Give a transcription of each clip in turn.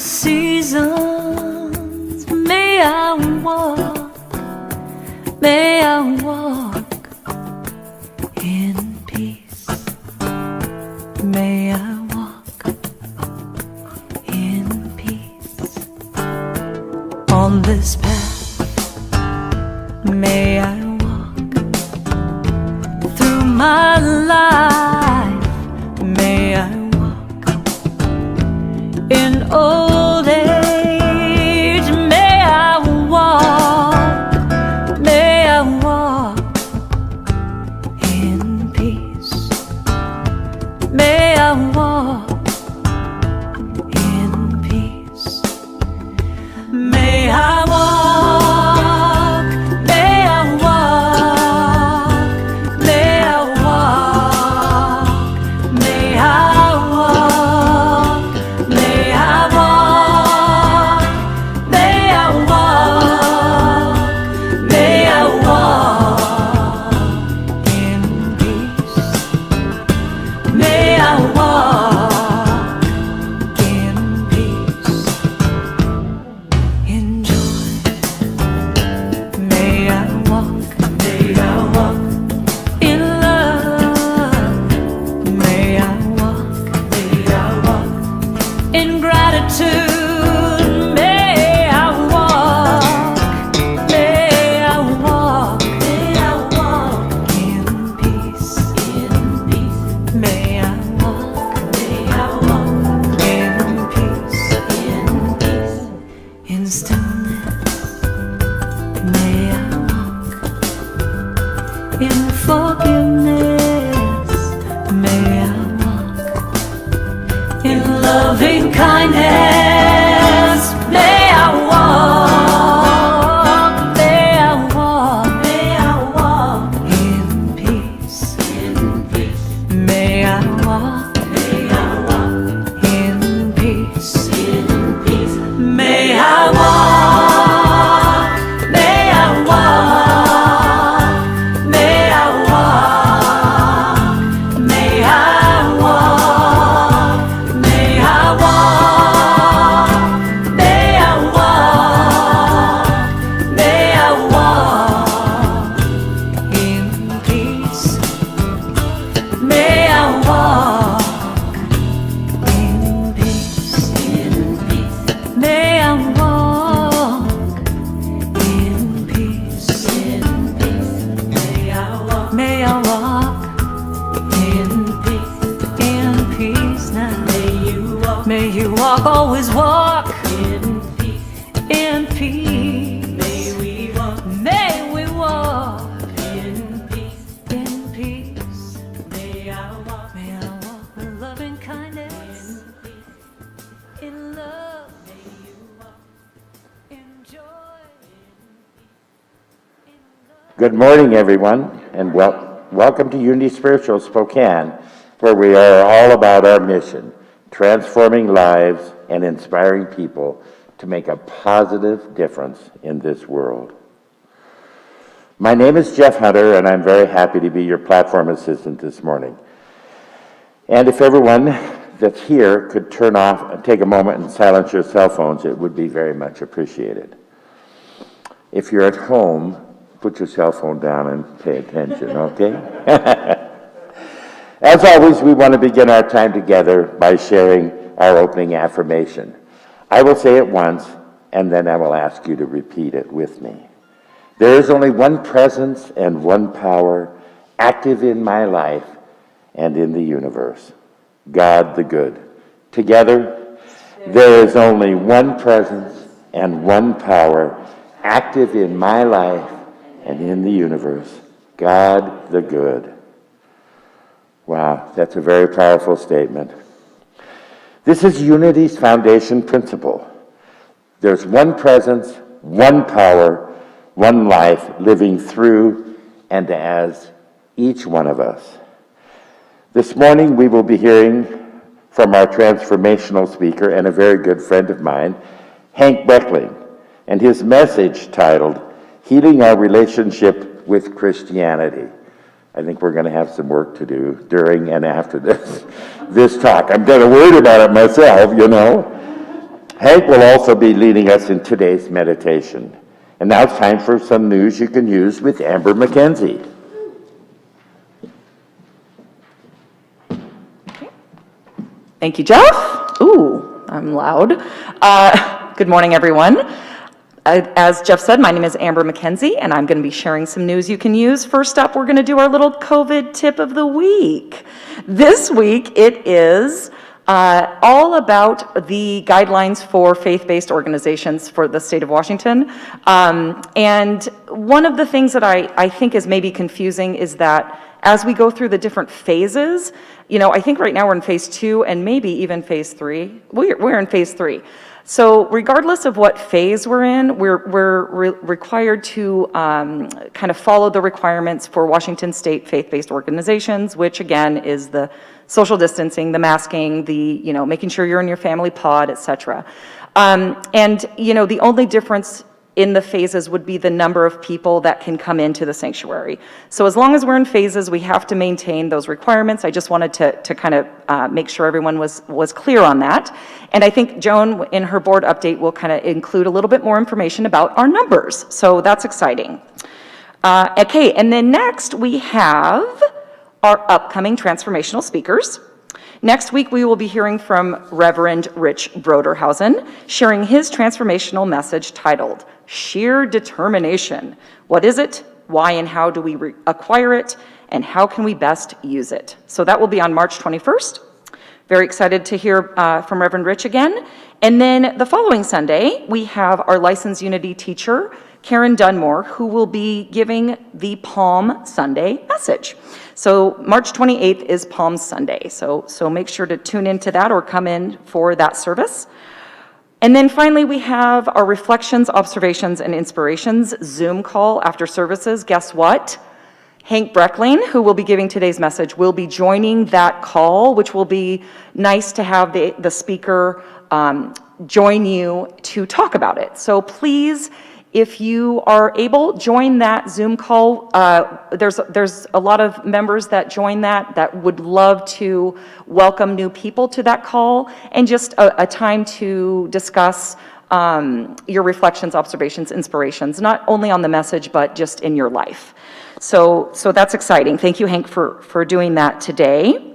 seasons. May I walk in peace. May I walk in peace on this path. May I walk through my life. May I walk in old age. May I walk in peace. May I walk in peace. May I walk, may I walk, may I walk, may I walk, may I walk, may I walk, may I walk in peace. May I walk in peace, in joy. May I walk in love. May I walk in gratitude. May I walk in peace. May I walk in peace, in stillness. May I walk in forgiveness. May I walk in loving kindness. May I walk in peace. May I walk in peace. May I walk, may I walk, may I walk, may I walk, may I walk, may I walk, may I walk in peace. May I walk in peace. May I walk in peace. May I walk in peace now. May you walk, always walk in peace. May we walk in peace. May I walk with loving kindness, in love, in joy, in love. Good morning, everyone, and welcome to Unity Spiritual Spokane, where we are all about our mission, transforming lives and inspiring people to make a positive difference in this world. My name is Jeff Hunter, and I'm very happy to be your platform assistant this morning. And if everyone that's here could turn off and take a moment and silence your cell phones, it would be very much appreciated. If you're at home, put your cell phone down and pay attention, okay? As always, we want to begin our time together by sharing our opening affirmation. I will say it once, and then I will ask you to repeat it with me. There is only one presence and one power active in my life and in the universe, God the Good. Together, there is only one presence and one power active in my life and in the universe, God the Good. Wow, that's a very powerful statement. This is Unity's foundation principle. There's one presence, one power, one life living through and as each one of us. This morning we will be hearing from our transformational speaker and a very good friend of mine, Hank Broeckling, and his message titled, Healing Our Relationship with Christianity. I think we're going to have some work to do during and after this talk. I'm kind of worried about it myself, you know. Hank will also be leading us in today's meditation. And now it's time for some news you can use with Amber McKenzie. Thank you, Jeff. Ooh, I'm loud. Good morning, everyone. As Jeff said, my name is Amber McKenzie, and I'm going to be sharing some news you can use. First up, we're going to do our little COVID tip of the week. This week, it is all about the guidelines for faith-based organizations for the state of Washington. And one of the things that I think is maybe confusing is that as we go through the different phases, I think right now we're in phase 2 and maybe even phase 3. We're in phase 3. So regardless of what phase we're in, we're required to kind of follow the requirements for Washington State faith-based organizations, which again is the social distancing, the masking, the making sure you're in your family pod, etc. The only difference in the phases would be the number of people that can come into the sanctuary. So as long as we're in phases, we have to maintain those requirements. I just wanted to kind of make sure everyone was clear on that. And I think Joan, in her board update, will kind of include a little bit more information about our numbers. So that's exciting. Okay, and then next we have our upcoming transformational speakers. Next week, we will be hearing from Reverend Rich Broderhausen, sharing his transformational message titled, Sheer Determination. What is it? Why and how do we acquire it? And how can we best use it? So that will be on March 21st. Very excited to hear from Reverend Rich again. And then the following Sunday, we have our licensed Unity teacher, Karen Dunmore, who will be giving the Palm Sunday message. So March 28th is Palm Sunday, so make sure to tune into that or come in for that service. And then finally, we have our Reflections, Observations, and Inspirations Zoom call after services. Guess what? Hank Broeckling, who will be giving today's message, will be joining that call, which will be nice to have the speaker join you to talk about it. So please, if you are able, join that Zoom call. There's a lot of members that join that would love to welcome new people to that call, and just a time to discuss your reflections, observations, inspirations, not only on the message, but just in your life. So that's exciting. Thank you, Hank, for doing that today.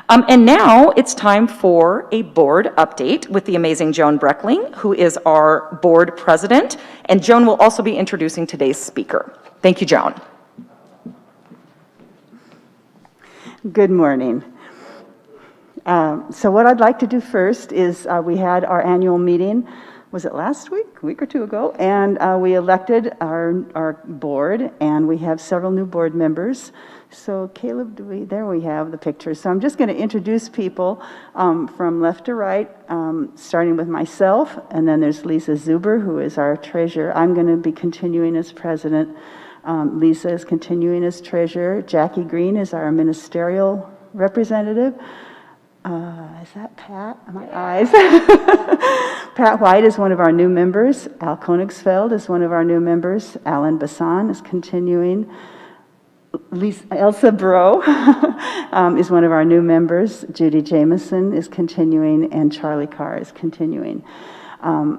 And now it's time for a board update with the amazing Joan Broeckling, who is our board president, and Joan will also be introducing today's speaker. Thank you, Joan. Good morning. So what I'd like to do first is we had our annual meeting, was it last week, a week or two ago, and we elected our board, and we have several new board members. So Caleb, there we have the pictures. So I'm just going to introduce people from left to right, starting with myself, and then there's Lisa Zuber, who is our treasurer. I'm going to be continuing as president. Lisa is continuing as treasurer. Jackie Green is our ministerial representative. Is that Pat? My eyes. Pat White is one of our new members. Al Konigsfeld is one of our new members. Alan Bassan is continuing. Elsa Bro is one of our new members. Judy Jameson is continuing, and Charlie Carr is continuing.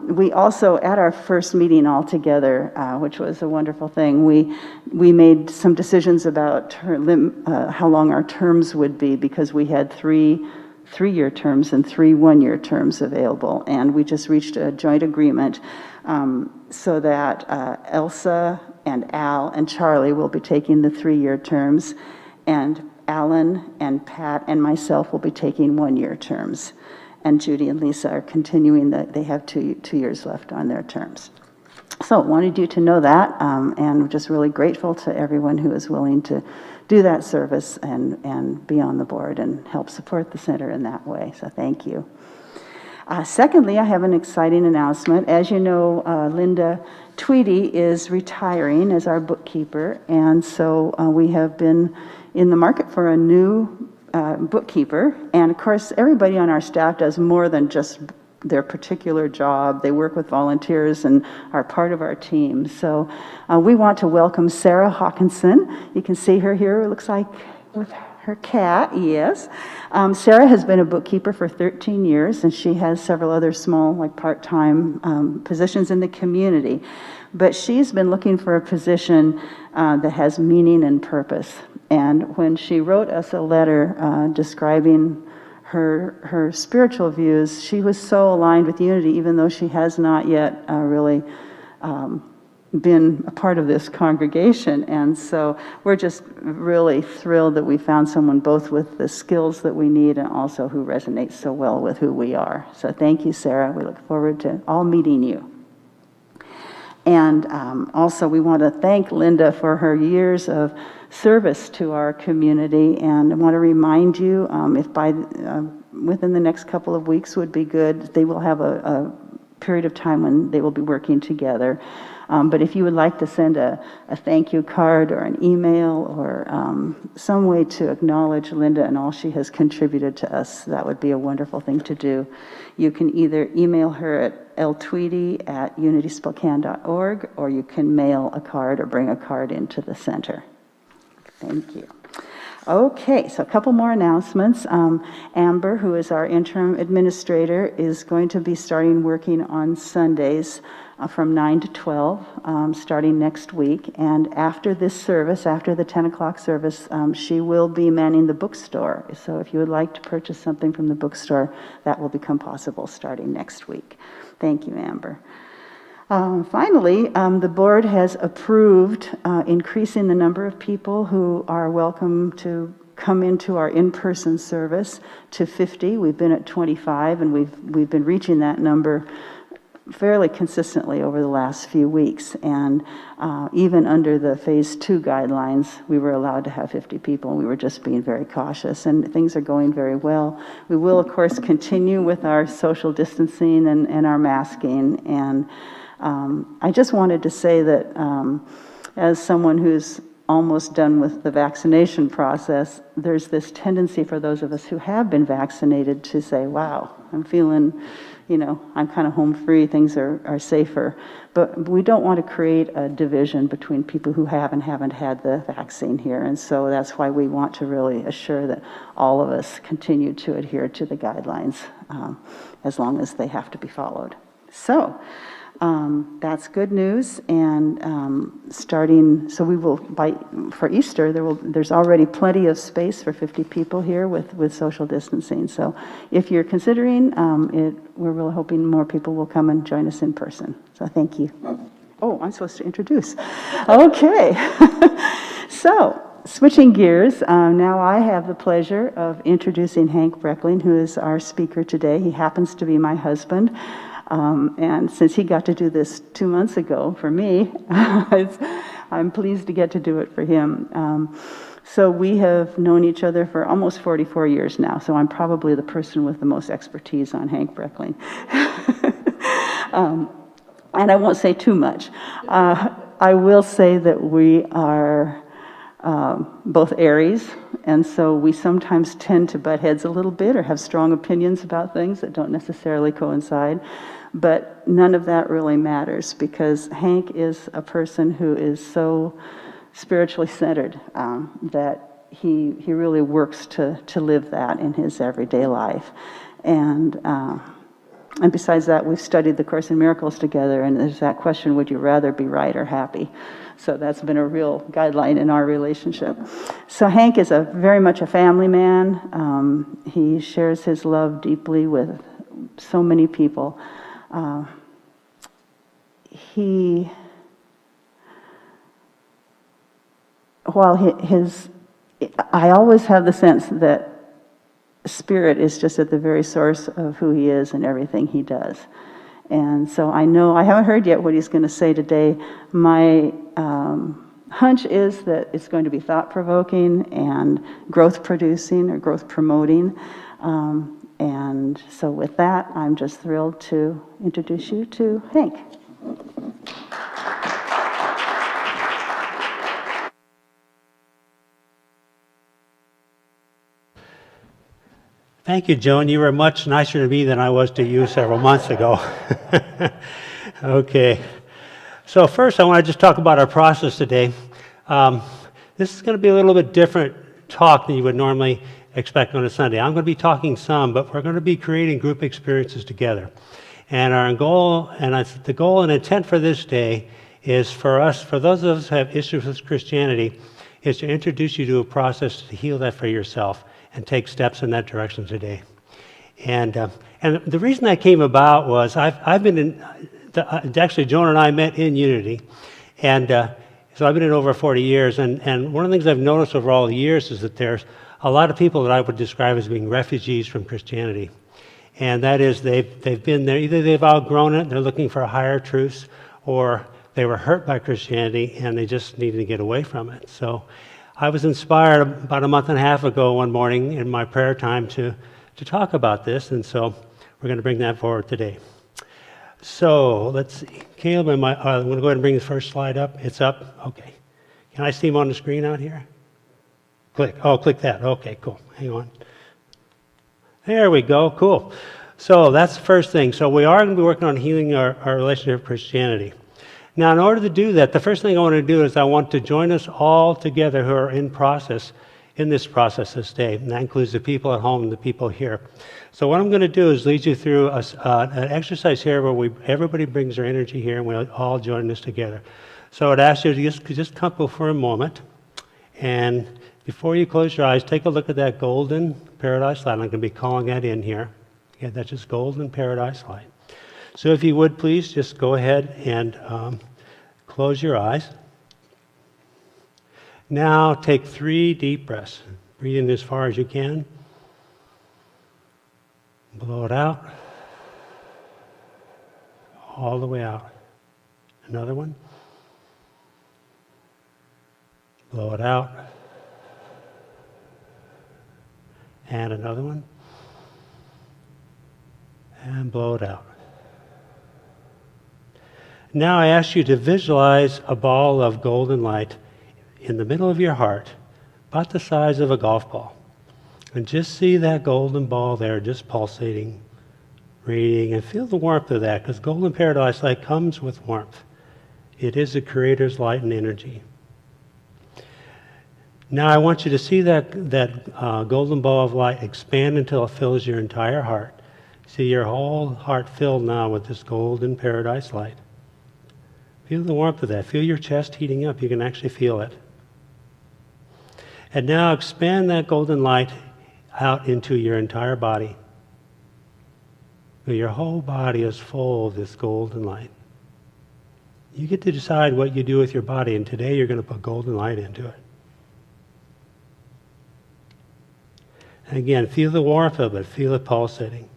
We also, at our first meeting all together, which was a wonderful thing, we made some decisions about how long our terms would be, because we had three-year terms and 3 one-year terms available, and we just reached a joint agreement so that Elsa and Al and Charlie will be taking the 3-year terms, and Alan and Pat and myself will be taking 1-year terms, and Judy and Lisa are continuing. They have 2 years left on their terms. So wanted you to know that, and we're just really grateful to everyone who is willing to do that service and be on the board and help support the center in that way. So thank you. Secondly, I have an exciting announcement. As you know, Linda Tweedy is retiring as our bookkeeper, and so we have been in the market for a new bookkeeper. And of course, everybody on our staff does more than just their particular job. They work with volunteers and are part of our team. So we want to welcome Sarah Hawkinson. You can see her here. It looks like with Her cat, yes. Sarah has been a bookkeeper for 13 years, and she has several other small, like part-time positions in the community. But she's been looking for a position that has meaning and purpose. And when she wrote us a letter describing her spiritual views, she was so aligned with Unity, even though she has not yet really been a part of this congregation. And so we're just really thrilled that we found someone both with the skills that we need and also who resonates so well with who we are. So thank you, Sarah. We look forward to all meeting you. And also we want to thank Linda for her years of service to our community, and I want to remind you, if by within the next couple of weeks would be good, they will have a period of time when they will be working together. But if you would like to send a thank you card or an email or some way to acknowledge Linda and all she has contributed to us, that would be a wonderful thing to do. You can either email her at ltweedy@unityspokane.org, or you can mail a card or bring a card into the center. Thank you. Okay, so a couple more announcements. Amber, who is our interim administrator, is going to be starting working on Sundays from 9 to 12, starting next week. And after this service, after the 10 o'clock service, she will be manning the bookstore. So if you would like to purchase something from the bookstore, that will become possible starting next week. Thank you, Amber. Finally, the board has approved increasing the number of people who are welcome to come into our in-person service to 50. We've been at 25, and we've been reaching that number fairly consistently over the last few weeks. And even under the Phase 2 guidelines, we were allowed to have 50 people, and we were just being very cautious, and things are going very well. We will, of course, continue with our social distancing and our masking. And I just wanted to say that as someone who's almost done with the vaccination process, there's this tendency for those of us who have been vaccinated to say, wow, I'm feeling, I'm kind of home free, things are safer. But we don't want to create a division between people who have and haven't had the vaccine here. And so that's why we want to really assure that all of us continue to adhere to the guidelines as long as they have to be followed. So that's good news, and so we will, for Easter, there's already plenty of space for 50 people here with social distancing. So if you're considering it, we're really hoping more people will come and join us in person. So thank you. Oh, I'm supposed to introduce. Okay. So, switching gears, now I have the pleasure of introducing Hank Broeckling, who is our speaker today. He happens to be my husband. And since he got to do this 2 months ago for me, I'm pleased to get to do it for him. So we have known each other for almost 44 years now, so I'm probably the person with the most expertise on Hank Broeckling. And I won't say too much. I will say that we are both Aries, and so we sometimes tend to butt heads a little bit or have strong opinions about things that don't necessarily coincide. But none of that really matters, because Hank is a person who is so spiritually centered that he really works to live that in his everyday life. And besides that, we've studied the Course in Miracles together, and there's that question, would you rather be right or happy? So that's been a real guideline in our relationship. So Hank is very much a family man. He shares his love deeply with so many people. I always have the sense that Spirit is just at the very source of who he is and everything he does. And so I haven't heard yet what he's going to say today. My hunch is that it's going to be thought-provoking and growth-producing or growth-promoting. And so with that, I'm just thrilled to introduce you to Hank. Thank you, Joan. You were much nicer to me than I was to you several months ago. Okay. So first, I want to just talk about our process today. This is going to be a little bit different talk that you would normally expect on a Sunday. I'm going to be talking some, but we're going to be creating group experiences together. And our goal, the goal and intent for this day is for those of us who have issues with Christianity, is to introduce you to a process to heal that for yourself and take steps in that direction today. And the reason that came about was I've been in, actually Joan and I met in Unity, and so I've been in over 40 years, and one of the things I've noticed over all the years is that there's a lot of people that I would describe as being refugees from Christianity. And that is they've been there, either they've outgrown it, they're looking for higher truths, or they were hurt by Christianity and they just needed to get away from it. So I was inspired about a month and a half ago one morning in my prayer time to talk about this, and so we're going to bring that forward today. So let's see. Caleb, I'm going to go ahead and bring the first slide up. It's up. Okay. Can I see him on the screen out here? Click. Oh, click that. Okay, cool. Hang on. There we go. Cool. So that's the first thing. So we are going to be working on healing our relationship with Christianity. Now, in order to do that, the first thing I want to do is I want to join us all together who are in this process this day. And that includes the people at home and the people here. So what I'm going to do is lead you through an exercise here where everybody brings their energy here and we'll all join this together. So I'd ask you to just couple for a moment. And before you close your eyes, take a look at that golden paradise light. I'm going to be calling that in here. Yeah, that's just golden paradise light. So if you would please just go ahead and close your eyes. Now take 3 deep breaths. Breathe in as far as you can. Blow it out. All the way out. Another one. Blow it out. And another one. And blow it out. Now I ask you to visualize a ball of golden light in the middle of your heart, about the size of a golf ball. And just see that golden ball there just pulsating, radiating, and feel the warmth of that, because golden paradise light comes with warmth. It is the Creator's light and energy. Now I want you to see that golden ball of light expand until it fills your entire heart. See your whole heart filled now with this golden paradise light. Feel the warmth of that. Feel your chest heating up. You can actually feel it. And now expand that golden light out into your entire body. Your whole body is full of this golden light. You get to decide what you do with your body, and today you're going to put golden light into it. And again, feel the warmth of it. Feel it pulsating.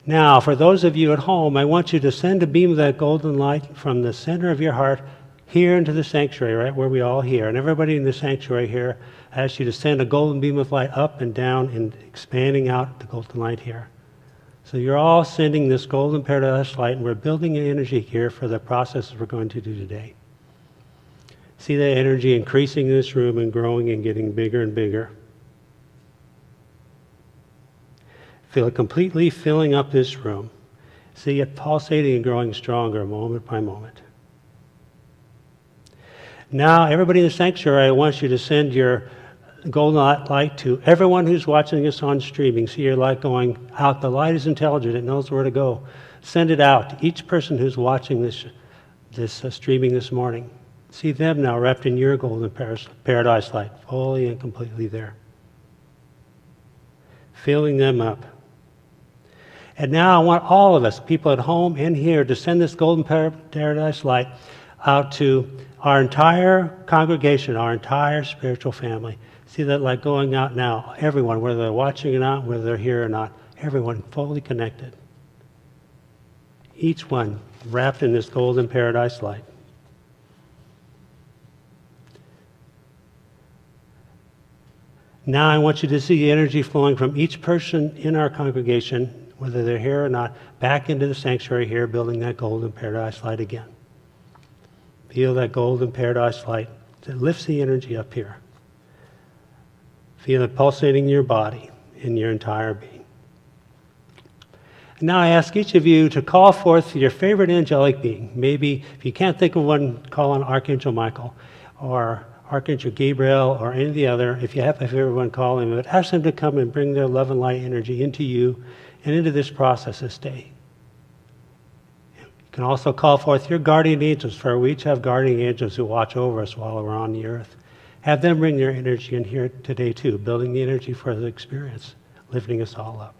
Now, for those of you at home, I want you to send a beam of that golden light from the center of your heart here into the sanctuary, right where we all here. And everybody in the sanctuary here, I ask you to send a golden beam of light up and down and expanding out the golden light here. So you're all sending this golden paradise light, and we're building an energy here for the processes we're going to do today. See that energy increasing in this room and growing and getting bigger and bigger. Feel it completely filling up this room. See it pulsating and growing stronger moment by moment. Now, everybody in the sanctuary, I want you to send your golden light to everyone who's watching us on streaming. See your light going out. The light is intelligent. It knows where to go. Send it out to each person who's watching this streaming this morning. See them now wrapped in your golden paradise light, fully and completely there. Filling them up. And now I want all of us, people at home and here, to send this golden paradise light out to our entire congregation, our entire spiritual family. See that light going out now. Everyone, whether they're watching or not, whether they're here or not, everyone fully connected. Each one wrapped in this golden paradise light. Now I want you to see the energy flowing from each person in our congregation, whether they're here or not, back into the sanctuary here, building that golden paradise light again. Feel that golden paradise light that lifts the energy up here. Feel it pulsating in your body, in your entire being. And now I ask each of you to call forth your favorite angelic being. Maybe if you can't think of one, call on Archangel Michael or Archangel Gabriel or any of the other, if everyone call him, but ask them to come and bring their love and light energy into you and into this process this day. You can also call forth your guardian angels, for we each have guardian angels who watch over us while we're on the earth. Have them bring their energy in here today too, building the energy for the experience, lifting us all up.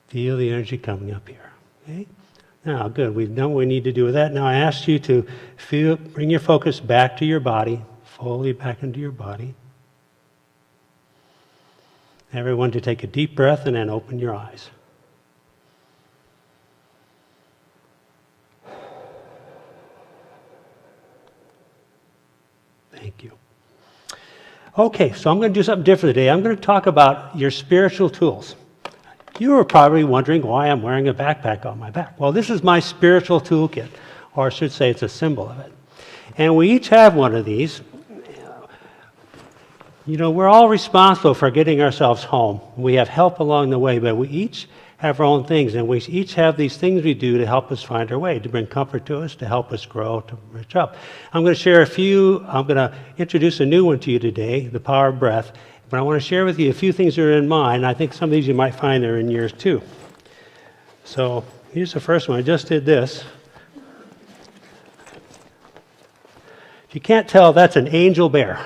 Feel the energy coming up here. Okay? Now, good. We've done what we need to do with that. Now, I ask you to bring your focus back to your body, fully back into your body. Everyone to take a deep breath and then open your eyes. Thank you. Okay, so I'm going to do something different today. I'm going to talk about your spiritual tools. You are probably wondering why I'm wearing a backpack on my back. Well, this is my spiritual toolkit, or I should say it's a symbol of it. And we each have one of these. You know, we're all responsible for getting ourselves home. We have help along the way, but we each have our own things, and we each have these things we do to help us find our way, to bring comfort to us, to help us grow, to reach up. I'm going to share I'm going to introduce a new one to you today, the power of breath. But I want to share with you a few things that are in mine. I think some of these you might find are in yours too. So here's the first one. I just did this. If you can't tell, that's an angel bear.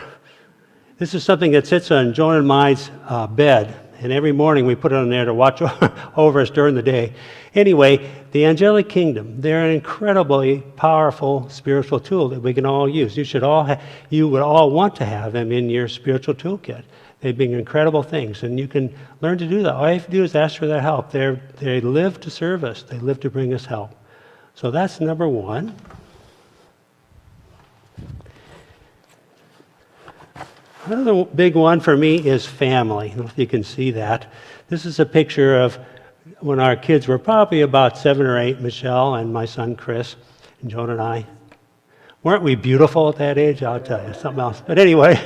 This is something that sits on Joan and Mai's bed. And every morning we put it on there to watch over us during the day. Anyway, the angelic kingdom, they're an incredibly powerful spiritual tool that we can all use. You would all want to have them in your spiritual toolkit. They bring incredible things, and you can learn to do that. All you have to do is ask for their help. They live to serve us. They live to bring us help. So that's number one. Another big one for me is family. I don't know if you can see that. This is a picture of when our kids were probably about 7 or 8, Michelle and my son Chris, and Joan and I. Weren't we beautiful at that age? I'll tell you, something else. But anyway,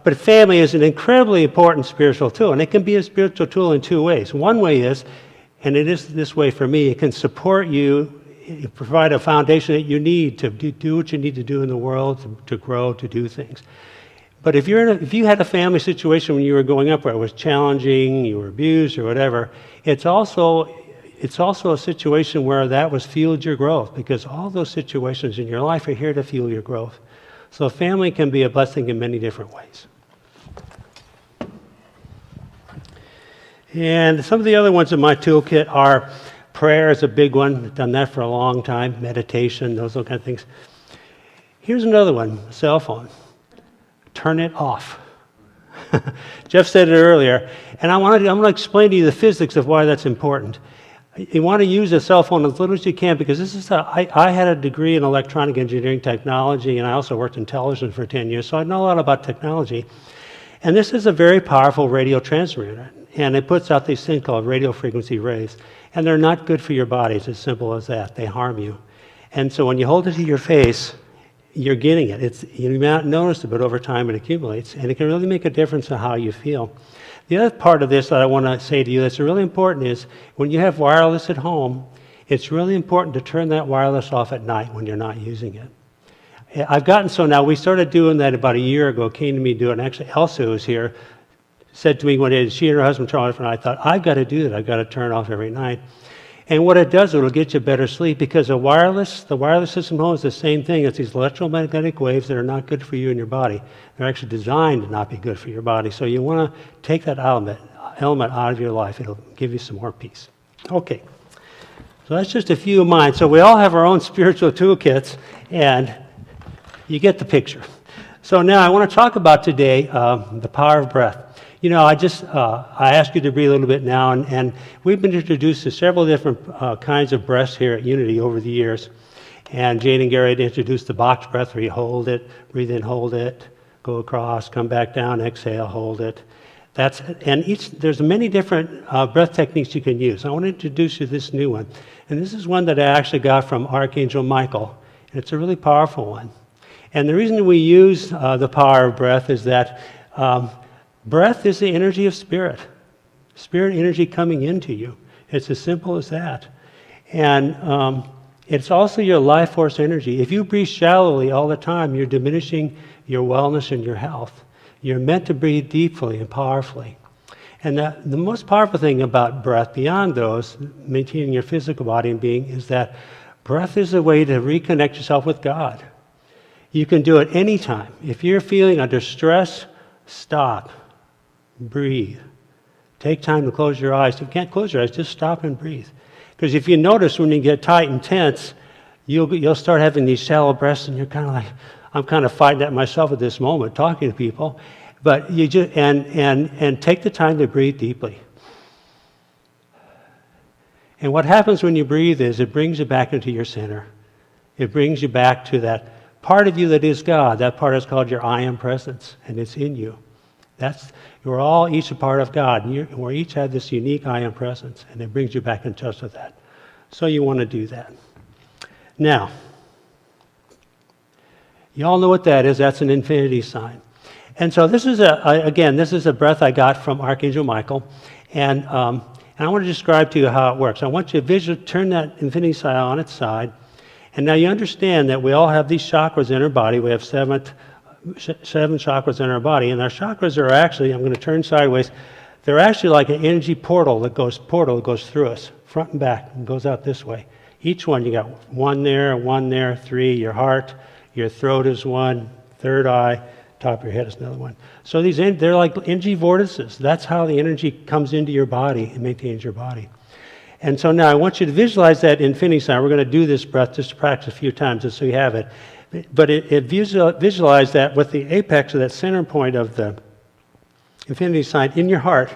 but family is an incredibly important spiritual tool, and it can be a spiritual tool in two ways. One way is, and it is this way for me, it can support you, provide a foundation that you need to do what you need to do in the world, to grow, to do things. But if you had a family situation when you were growing up where it was challenging, you were abused or whatever, it's also a situation where that was fueled your growth, because all those situations in your life are here to fuel your growth. So family can be a blessing in many different ways. And some of the other ones in my toolkit are prayer is a big one. I've done that for a long time. Meditation, those kind of things. Here's another one, cell phone. Turn it off. Jeff said it earlier, and I'm going to explain to you the physics of why that's important. You want to use a cell phone as little as you can, because I had a degree in electronic engineering technology, and I also worked in television for 10 years, so I know a lot about technology. And this is a very powerful radio transmitter, and it puts out these things called radio frequency waves, and they're not good for your body. It's as simple as that. They harm you. And so when you hold it to your face, you're getting it. You may not notice it, but over time it accumulates, and it can really make a difference in how you feel. The other part of this that I want to say to you that's really important is when you have wireless at home, it's really important to turn that wireless off at night when you're not using it. I've gotten so now, we started doing that about a year ago, came to me to do it, and actually Elsa, who's here, said to me one day, she and her husband Charlie, and I thought, I've got to do that. I've got to turn it off every night. And what it does, it'll get you better sleep, because the wireless system at home is the same thing. It's these electromagnetic waves that are not good for you and your body. They're actually designed to not be good for your body. So you want to take that element out of your life. It'll give you some more peace. Okay. So that's just a few of mine. So we all have our own spiritual toolkits, and you get the picture. So now I want to talk about today the power of breath. You know, I ask you to breathe a little bit now, and we've been introduced to several different kinds of breaths here at Unity over the years. And Jane and Gary had introduced the box breath, where you hold it, breathe in, hold it, go across, come back down, exhale, hold it. There's many different breath techniques you can use. I want to introduce you to this new one. And this is one that I actually got from Archangel Michael. And it's a really powerful one. And the reason we use the power of breath is that breath is the energy of spirit. Spirit energy coming into you. It's as simple as that. And it's also your life force energy. If you breathe shallowly all the time, you're diminishing your wellness and your health. You're meant to breathe deeply and powerfully. And the most powerful thing about breath, beyond those, maintaining your physical body and being, is that breath is a way to reconnect yourself with God. You can do it anytime. If you're feeling under stress, stop, breathe. Take time to close your eyes. If you can't close your eyes, just stop and breathe. Because if you notice when you get tight and tense, you'll start having these shallow breaths, and you're kind of like, I'm kind of fighting that myself at this moment, talking to people. But you just and take the time to breathe deeply. And what happens when you breathe is it brings you back into your center. It brings you back to that part of you that is God. That part is called your I am presence, and it's in you. You're all each a part of God. We each have this unique I am presence, and it brings you back in touch with that. So you want to do that. Now, you all know what that is. That's an infinity sign. And so this is a breath I got from Archangel Michael, and I want to describe to you how it works. I want you to turn that infinity sign on its side, and now you understand that we all have these chakras in our body. We have seven chakras in our body, and our chakras are actually, I'm going to turn sideways, they're actually like an energy portal that goes through us, front and back, and goes out this way. Each one, you got one there, three, your heart, your throat is one, third eye, top of your head is another one. So they're like energy vortices. That's how the energy comes into your body and maintains your body. And so now I want you to visualize that infinity sign. We're going to do this breath just to practice a few times just so you have it. But visualize that with the apex of that center point of the infinity sign in your heart.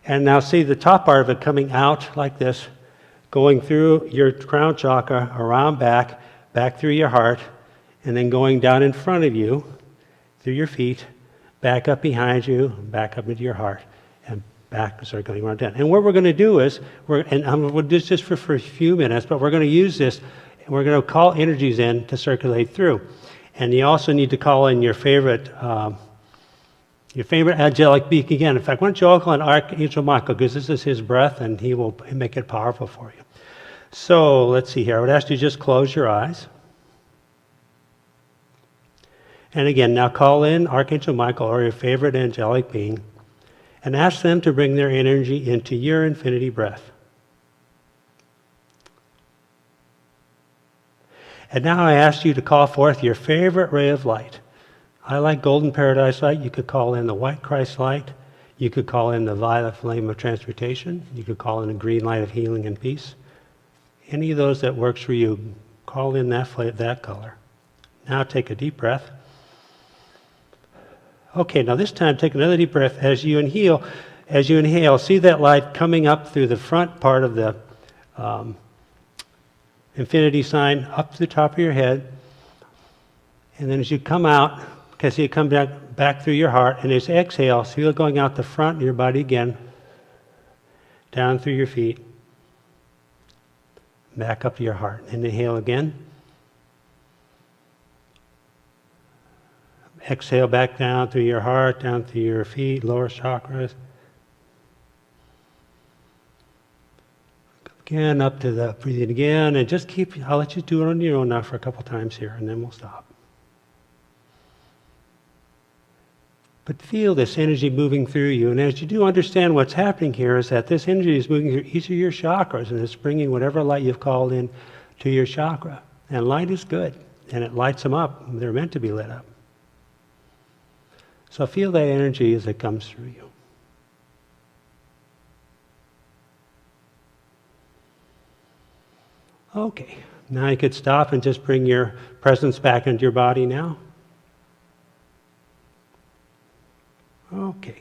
And now see the top part of it coming out like this, going through your crown chakra, around back through your heart, and then going down in front of you, through your feet, back up behind you, back up into your heart, and back, circling around down. And what we're going to do is, we'll do this just for a few minutes, but we're going to use this, and we're going to call energies in to circulate through. And you also need to call in your favorite angelic being again. In fact, why don't you all call in Archangel Michael, because this is his breath, and he will make it powerful for you. So let's see here. I would ask you to just close your eyes. And again, now call in Archangel Michael or your favorite angelic being and ask them to bring their energy into your infinity breath. And now I ask you to call forth your favorite ray of light. I like golden paradise light. You could call in the white Christ light. You could call in the violet flame of transmutation. You could call in the green light of healing and peace. Any of those that works for you, call in that color. Now take a deep breath. Okay, now this time take another deep breath as you inhale. See that light coming up through the front part of the infinity sign up to the top of your head. And then as you come out, because you come back through your heart, and as you exhale, feel it going out the front of your body again, down through your feet, back up to your heart. And inhale again. Exhale back down through your heart, down through your feet, lower chakras. Again, up to the breathing again, and just I'll let you do it on your own now for a couple times here, and then we'll stop. But feel this energy moving through you, and as you do understand what's happening here is that this energy is moving through each of your chakras, and it's bringing whatever light you've called in to your chakra. And light is good, and it lights them up. They're meant to be lit up. So feel that energy as it comes through you. Okay, now you could stop and just bring your presence back into your body now. Okay,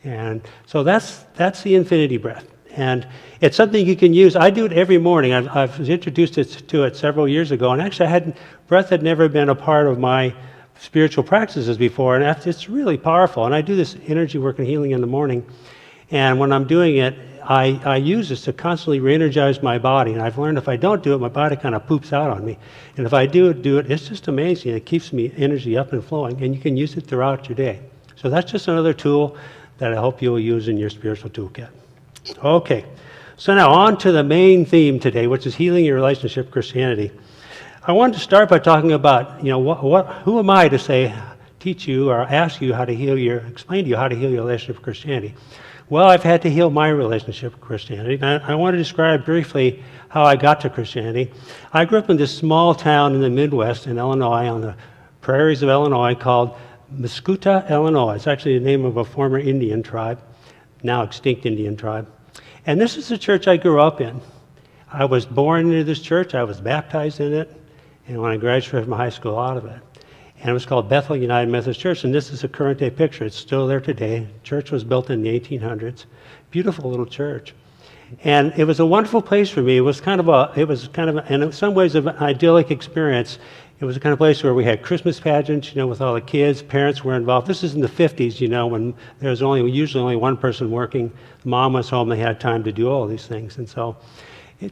and so that's the infinity breath. And it's something you can use. I do it every morning. I've introduced to it several years ago, and actually breath had never been a part of my spiritual practices before, and it's really powerful. And I do this energy work and healing in the morning, and when I'm doing it, I use this to constantly re-energize my body. And I've learned if I don't do it, my body kind of poops out on me. And if I do it, it's just amazing. It keeps me energy up and flowing, and you can use it throughout your day. So that's just another tool that I hope you'll use in your spiritual toolkit. Okay, So now on to the main theme today, which is healing your relationship with Christianity. I wanted to start by talking about, who am I to teach you or ask you how to explain to you how to heal your relationship with Christianity. Well, I've had to heal my relationship with Christianity. And I want to describe briefly how I got to Christianity. I grew up in this small town in the Midwest in Illinois, on the prairies of Illinois, called Muscota, Illinois. It's actually the name of a former Indian tribe, now extinct Indian tribe. And this is the church I grew up in. I was born into this church. I was baptized in it. And when I graduated from high school, out of it. And it was called Bethel United Methodist Church, and this is a current day picture. It's still there today. The church was built in the 1800s. Beautiful little church. And it was a wonderful place for me. It was kind of and in some ways, an idyllic experience. It was the kind of place where we had Christmas pageants, with all the kids. Parents were involved. This is in the 50s, when there was usually only one person working. Mom was home. They had time to do all these things. And so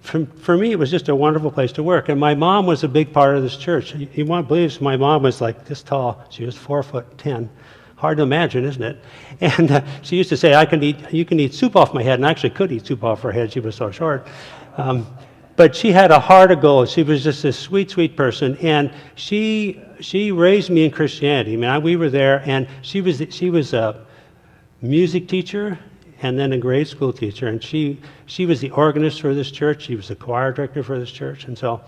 for me, it was just a wonderful place to work. And my mom was a big part of this church. You won't believe my mom was like this tall. She was 4'10". Hard to imagine, isn't it? And she used to say, you can eat soup off my head. And I actually could eat soup off her head. She was so short. But she had a heart of gold. She was just this sweet, sweet person. And she raised me in Christianity. We were there, and she was a music teacher and then a grade school teacher. And she was the organist for this church. She was the choir director for this church. And so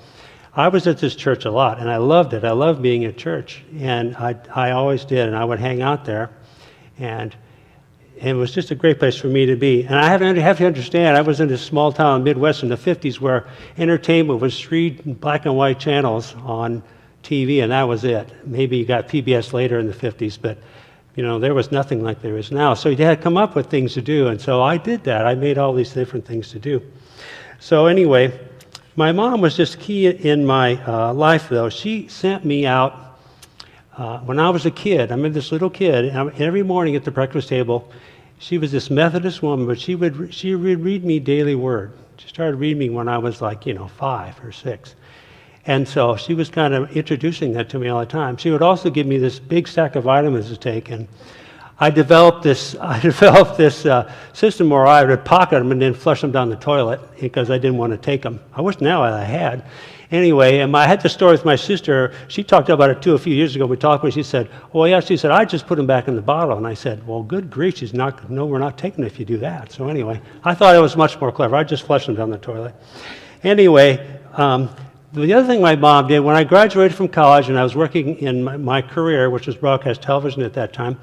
I was at this church a lot, and I loved it. I loved being at church, and I always did. And I would hang out there, and it was just a great place for me to be. And I have to understand, I was in this small town in the Midwest in the 50s where entertainment was 3 black and white channels on TV, and that was it. Maybe you got PBS later in the 50s, but there was nothing like there is now. So you had to come up with things to do, and so I did that. I made all these different things to do. So anyway, my mom was just key in my life, though. She sent me out when I was a kid. I remember this little kid, and every morning at the breakfast table, she was this Methodist woman, but she would read me daily word. She started reading me when I was 5 or 6. And so she was kind of introducing that to me all the time. She would also give me this big stack of vitamins to take, and I developed this system where I would pocket them and then flush them down the toilet because I didn't want to take them. I wish now I had. Anyway, I had the story with my sister. She talked about it too a few years ago. We talked, but she said, "Oh yeah," she said, "I just put them back in the bottle." And I said, "Well, good grief, no, we're not taking them if you do that." So anyway, I thought I was much more clever. I just flushed them down the toilet. Anyway, the other thing my mom did, when I graduated from college and I was working in my career, which was broadcast television at that time,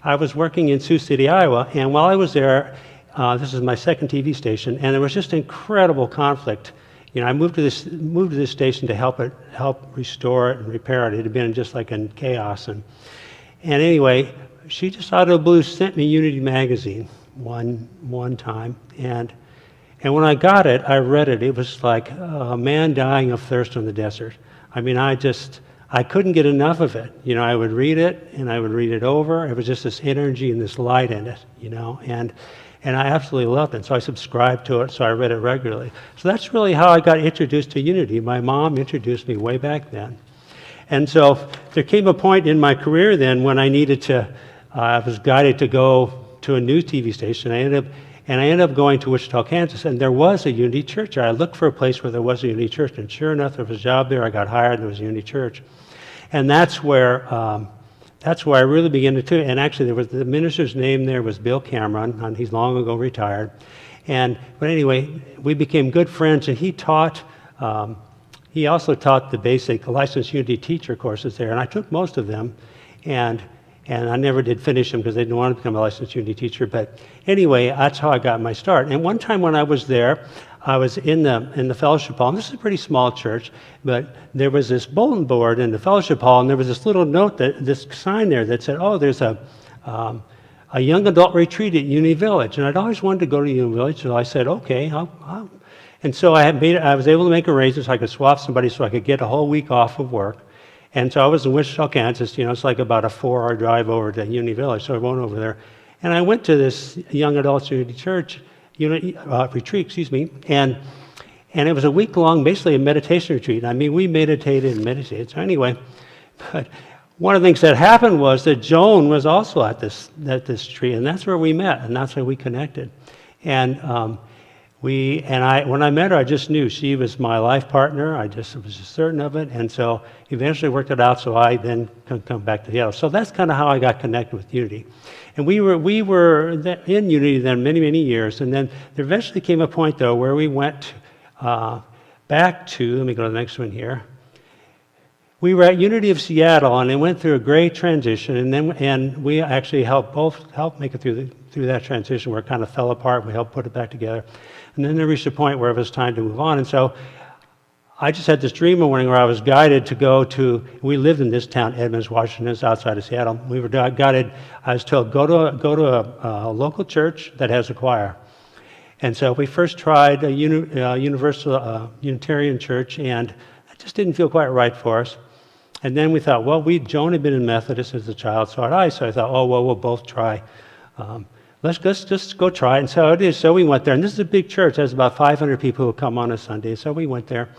I was working in Sioux City, Iowa, and while I was there, this is my second TV station, and there was just incredible conflict. I moved to this station to help restore it and repair it. It had been just like in chaos, and anyway, she just out of the blue sent me Unity magazine one time, and when I got it, I read it. It was like a man dying of thirst in the desert. I couldn't get enough of it. I would read it, and I would read it over. It was just this energy and this light in it, and I absolutely loved it. So I subscribed to it, so I read it regularly. So that's really how I got introduced to Unity. My mom introduced me way back then. And so there came a point in my career then when I was guided to go to a new TV station. I ended up going to Wichita, Kansas, and there was a Unity church there. I looked for a place where there was a Unity church, and sure enough, there was a job there. I got hired, and there was a Unity church. And that's where I really began to, and actually there was the minister's name there was Bill Cameron, and he's long ago retired. But anyway, we became good friends, and he also taught the basic licensed Unity teacher courses there, and I took most of them, and I never did finish them because I didn't want to become a licensed Unity teacher. But anyway, that's how I got my start. And one time when I was there, I was in the fellowship hall. And this is a pretty small church, but there was this bulletin board in the fellowship hall, and there was this little note, this sign there that said, "Oh, there's a young adult retreat at Unity Village." And I'd always wanted to go to Unity Village, so I said, "Okay." And so I was able to make arrangements so I could swap somebody so I could get a whole week off of work. And so I was in Wichita, Kansas. It's like about a 4-hour drive over to Unity Village. So I went over there, and I went to this young adults Unity church retreat, and it was a week-long, basically a meditation retreat. We meditated and meditated. So anyway, but one of the things that happened was that Joan was also at this retreat, and that's where we met, and that's where we connected. And When I met her, I just knew she was my life partner. I was just certain of it, and so eventually worked it out. So I then could come back to Seattle. So that's kind of how I got connected with Unity, and we were in Unity then many years, and then there eventually came a point though where we went back to. Let me go to the next one here. We were at Unity of Seattle, and it went through a great transition, and we actually helped make it through that transition where it kind of fell apart. We helped put it back together, and then there reached a point where it was time to move on. And so I just had this dream one morning where I was guided to go to. We lived in this town, Edmonds, Washington, it's outside of Seattle. We were guided. I was told go to a local church that has a choir. And so we first tried a Universal Unitarian church, and it just didn't feel quite right for us. And then we thought, well, Joan had been in Methodist as a child, so had I. So I thought, oh, well, we'll both try. Let's just go try it. And so it is. So we went there. And this is a big church. There's about 500 people who come on a Sunday. So we went there.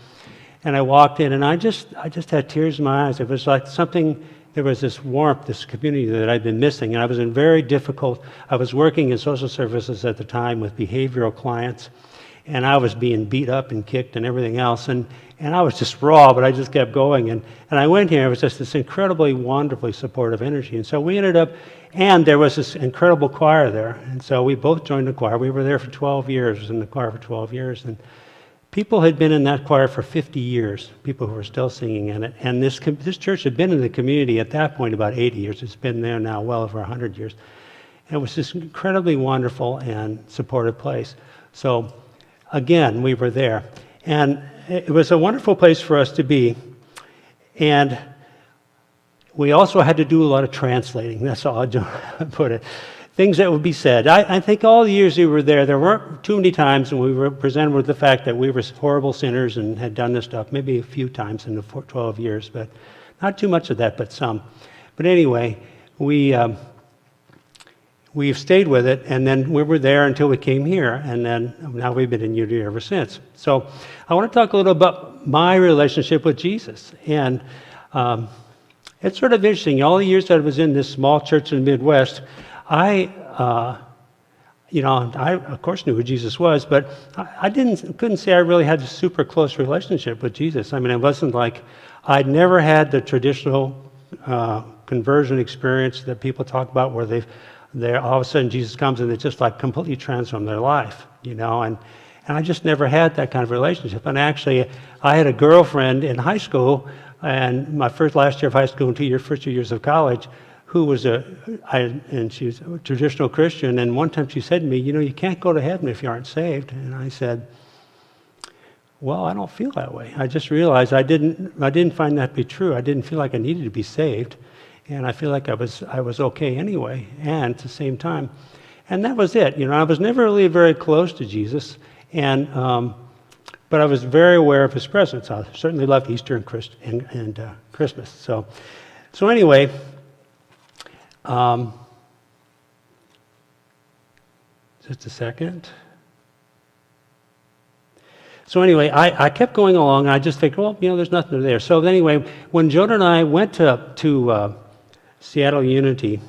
And I walked in, and I just had tears in my eyes. It was like something, there was this warmth, this community that I'd been missing. And I was I was working in social services at the time with behavioral clients. And I was being beat up and kicked and everything else. And I was just raw, but I just kept going. And I went here. It was just this incredibly, wonderfully supportive energy. And so we ended up, and there was this incredible choir there. And so we both joined the choir. We were there for 12 years, was in the choir for 12 years. And people had been in that choir for 50 years, people who were still singing in it. And this church had been in the community at that point about 80 years. It's been there now well over 100 years. And it was this incredibly wonderful and supportive place. So again, we were there. And it was a wonderful place for us to be. And we also had to do a lot of translating. That's all I put it. Things that would be said. I think all the years we were there weren't too many times when we were presented with the fact that we were horrible sinners and had done this stuff. Maybe a few times in the 12 years, but not too much of that, but some. But anyway, we've stayed with it, and then we were there until we came here, and then now we've been in Unity ever since. So I want to talk a little about my relationship with Jesus. And it's sort of interesting. All the years that I was in this small church in the Midwest, I of course knew who Jesus was, but I couldn't say I really had a super close relationship with Jesus. I mean, it wasn't like I'd never had the traditional conversion experience that people talk about where all of a sudden Jesus comes and they just like completely transform their life, and I just never had that kind of relationship. And actually, I had a girlfriend in high school, and my last year of high school and first 2 years of college, who was and she was a traditional Christian. And one time she said to me, you can't go to heaven if you aren't saved. And I said, well, I don't feel that way. I just realized I didn't find that to be true. I didn't feel like I needed to be saved. And I feel like I was okay anyway, and at the same time. And that was it. I was never really very close to Jesus, but I was very aware of his presence. I certainly loved Easter and Christmas. So anyway, just a second. So anyway, I kept going along, and I just figured, well, there's nothing there. So anyway, when Joan and I went to Seattle Unity,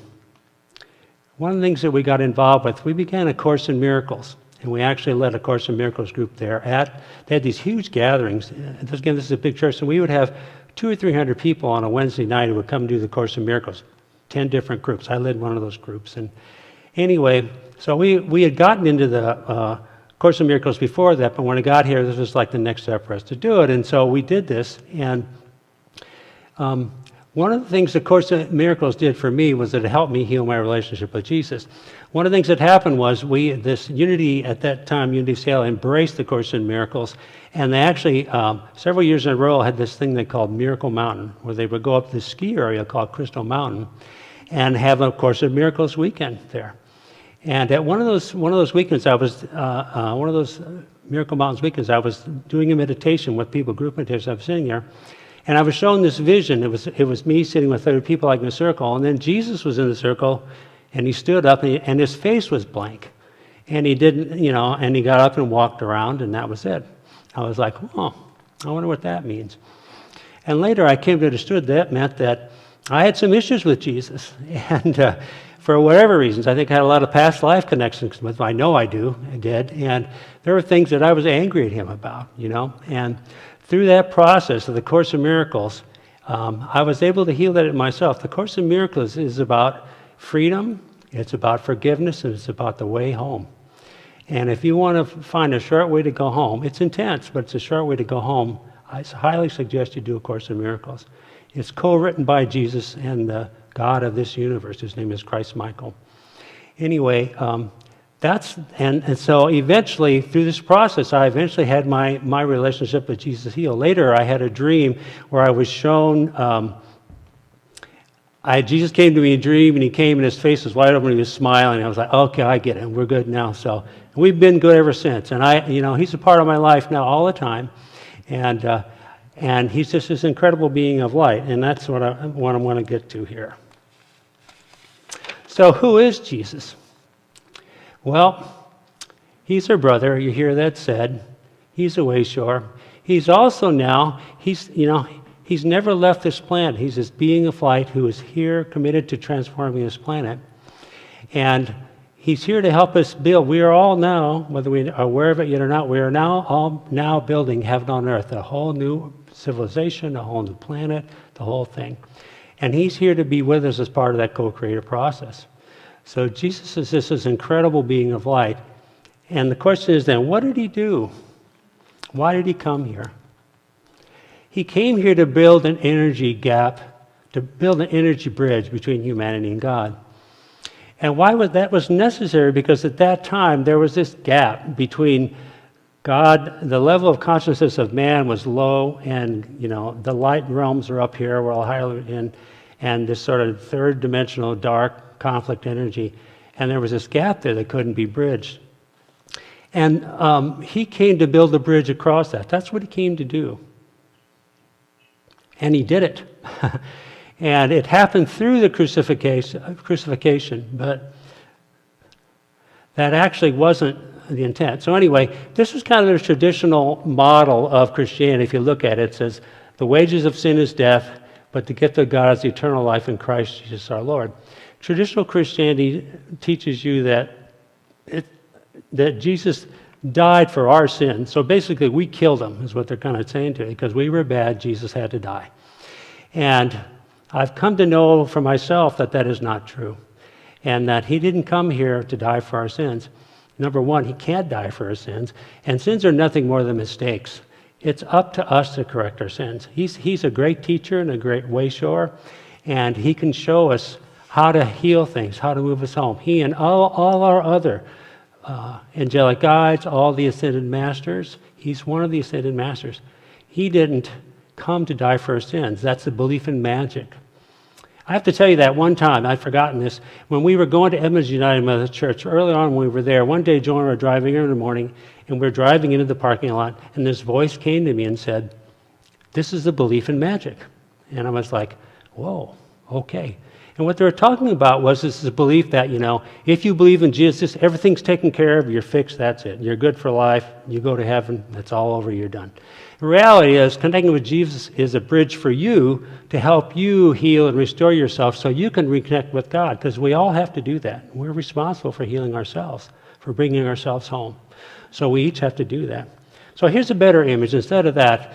one of the things that we got involved with, we began a Course in Miracles, and we actually led a Course in Miracles group there. They had these huge gatherings. Again, this is a big church, and we would have 200 or 300 people on a Wednesday night who would come do the Course in Miracles, 10 different groups. I led one of those groups. And anyway, so we had gotten into the Course in Miracles before that, but when I got here, this was like the next step for us to do it. And so we did this, and one of the things the Course in Miracles did for me was that it helped me heal my relationship with Jesus. One of the things that happened was this Unity, at that time, Unity of Seattle, embraced the Course in Miracles, and they actually, several years in a row, had this thing they called Miracle Mountain, where they would go up to this ski area called Crystal Mountain and have a Course in Miracles weekend there. And at one of those weekends, one of those Miracle Mountains weekends, I was doing a meditation with people, group meditation. I was sitting there, and I was shown this vision. It was me sitting with other people like in a circle, and then Jesus was in the circle, and he stood up, and his face was blank, and he didn't, and he got up and walked around, and that was it. I was like, oh, I wonder what that means. And later, I came to understand that meant that I had some issues with Jesus, and for whatever reasons, I think I had a lot of past life connections with him. I know I did, and there were things that I was angry at him about, and through that process of the Course in Miracles, I was able to heal that in myself. The Course in Miracles is about freedom, it's about forgiveness, and it's about the way home. And if you want to find a short way to go home, it's intense, but it's a short way to go home, I highly suggest you do A Course in Miracles. It's co-written by Jesus and the God of this universe. His name is Christ Michael. Anyway, and so eventually, through this process, I eventually had my relationship with Jesus healed. Later, I had a dream where I was shown, Jesus came to me in a dream, and he came, and his face was wide open, and he was smiling. I was like, okay, I get it, we're good now. So we've been good ever since. And he's a part of my life now all the time. And he's just this incredible being of light, and that's what I want to get to here. So who is Jesus? Well, he's our brother. You hear that said. He's a wayshore. He's also now, he's never left this planet. He's this being of light who is here committed to transforming this planet. And he's here to help us build. We are all now, whether we are aware of it yet or not, we are now building heaven on earth, a whole new civilization, a whole new planet, the whole thing. And he's here to be with us as part of that co-creative process. So Jesus is this incredible being of light. And the question is then, what did he do? Why did he come here? He came here to build an energy gap, to build an energy bridge between humanity and God. And why was that necessary? Because at that time, there was this gap between God, the level of consciousness of man was low, and the light realms are up here, we're all higher in, and this sort of third dimensional dark conflict energy. And there was this gap there that couldn't be bridged. And he came to build a bridge across that. That's what he came to do. And he did it. And it happened through the crucifixion, but that actually wasn't the intent. So anyway, this was kind of the traditional model of Christianity. If you look at it, it says, the wages of sin is death, but the gift of God is eternal life in Christ Jesus our Lord. Traditional Christianity teaches you that Jesus died for our sins. So basically, we killed him, is what they're kind of saying to you. Because we were bad, Jesus had to die. And I've come to know for myself that is not true. And that he didn't come here to die for our sins. Number one, he can't die for our sins. And sins are nothing more than mistakes. It's up to us to correct our sins. He's a great teacher and a great wayshower. And he can show us how to heal things, how to move us home. He and all our other angelic guides, all the ascended masters, he's one of the ascended masters. He didn't come to die for our sins. That's the belief in magic. I have to tell you that one time, I'd forgotten this, when we were going to Edmonds United Methodist Church, early on when we were there, one day Joan and I were driving in the morning, and we're driving into the parking lot, and this voice came to me and said, this is the belief in magic. And I was like, whoa, okay. And what they were talking about was this belief that, if you believe in Jesus, everything's taken care of, you're fixed, that's it. You're good for life, you go to heaven, that's all over, you're done. The reality is, connecting with Jesus is a bridge for you to help you heal and restore yourself so you can reconnect with God, because we all have to do that. We're responsible for healing ourselves, for bringing ourselves home. So we each have to do that. So here's a better image. Instead of that,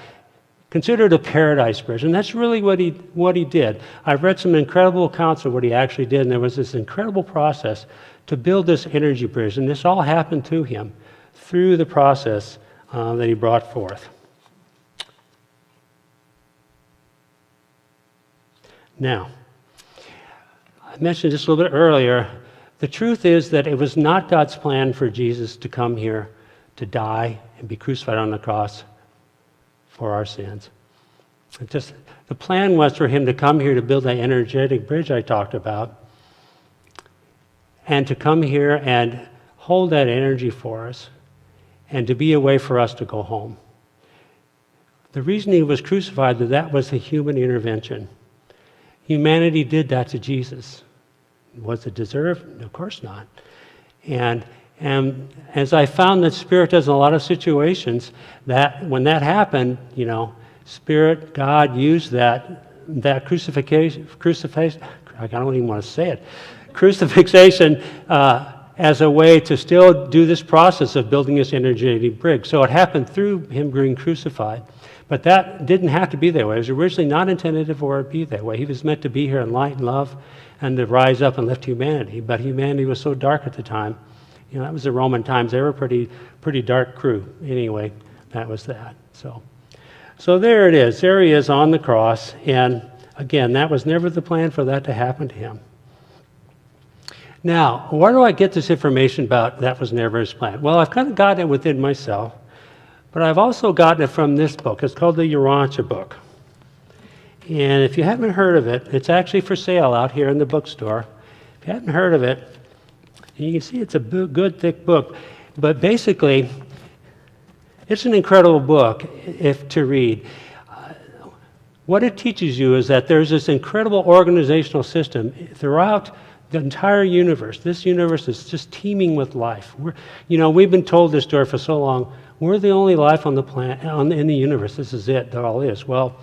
consider it a paradise bridge, and that's really what he did. I've read some incredible accounts of what he actually did, and there was this incredible process to build this energy bridge, and this all happened to him through the process that he brought forth. Now, I mentioned this a little bit earlier. The truth is that it was not God's plan for Jesus to come here to die and be crucified on the cross for our sins. The plan was for him to come here to build that energetic bridge I talked about, and to come here and hold that energy for us, and to be a way for us to go home. The reason he was crucified, that was a human intervention. Humanity did that to Jesus. Was it deserved? Of course not. And as I found that Spirit does in a lot of situations, that when that happened, Spirit, God used that that crucifixion, I don't even want to say it, crucifixion as a way to still do this process of building this energetic brick. So it happened through him being crucified. But that didn't have to be that way. It was originally not intended for it to be that way. He was meant to be here in light and love and to rise up and lift humanity. But humanity was so dark at the time. You know, that was the Roman times. They were a pretty dark crew. Anyway, that was that. So there it is. There he is on the cross. And again, that was never the plan for that to happen to him. Now, where do I get this information about that was never his plan? Well, I've kind of gotten it within myself. But I've also gotten it from this book. It's called the Urantia book. And if you haven't heard of it, it's actually for sale out here in the bookstore. If you haven't heard of it, you can see it's a good, thick book. But basically, it's an incredible book to read. What it teaches you is that there's this incredible organizational system throughout the entire universe. This universe is just teeming with life. We've been told this story for so long. We're the only life on the planet, in the universe. This is it. That all is. Well,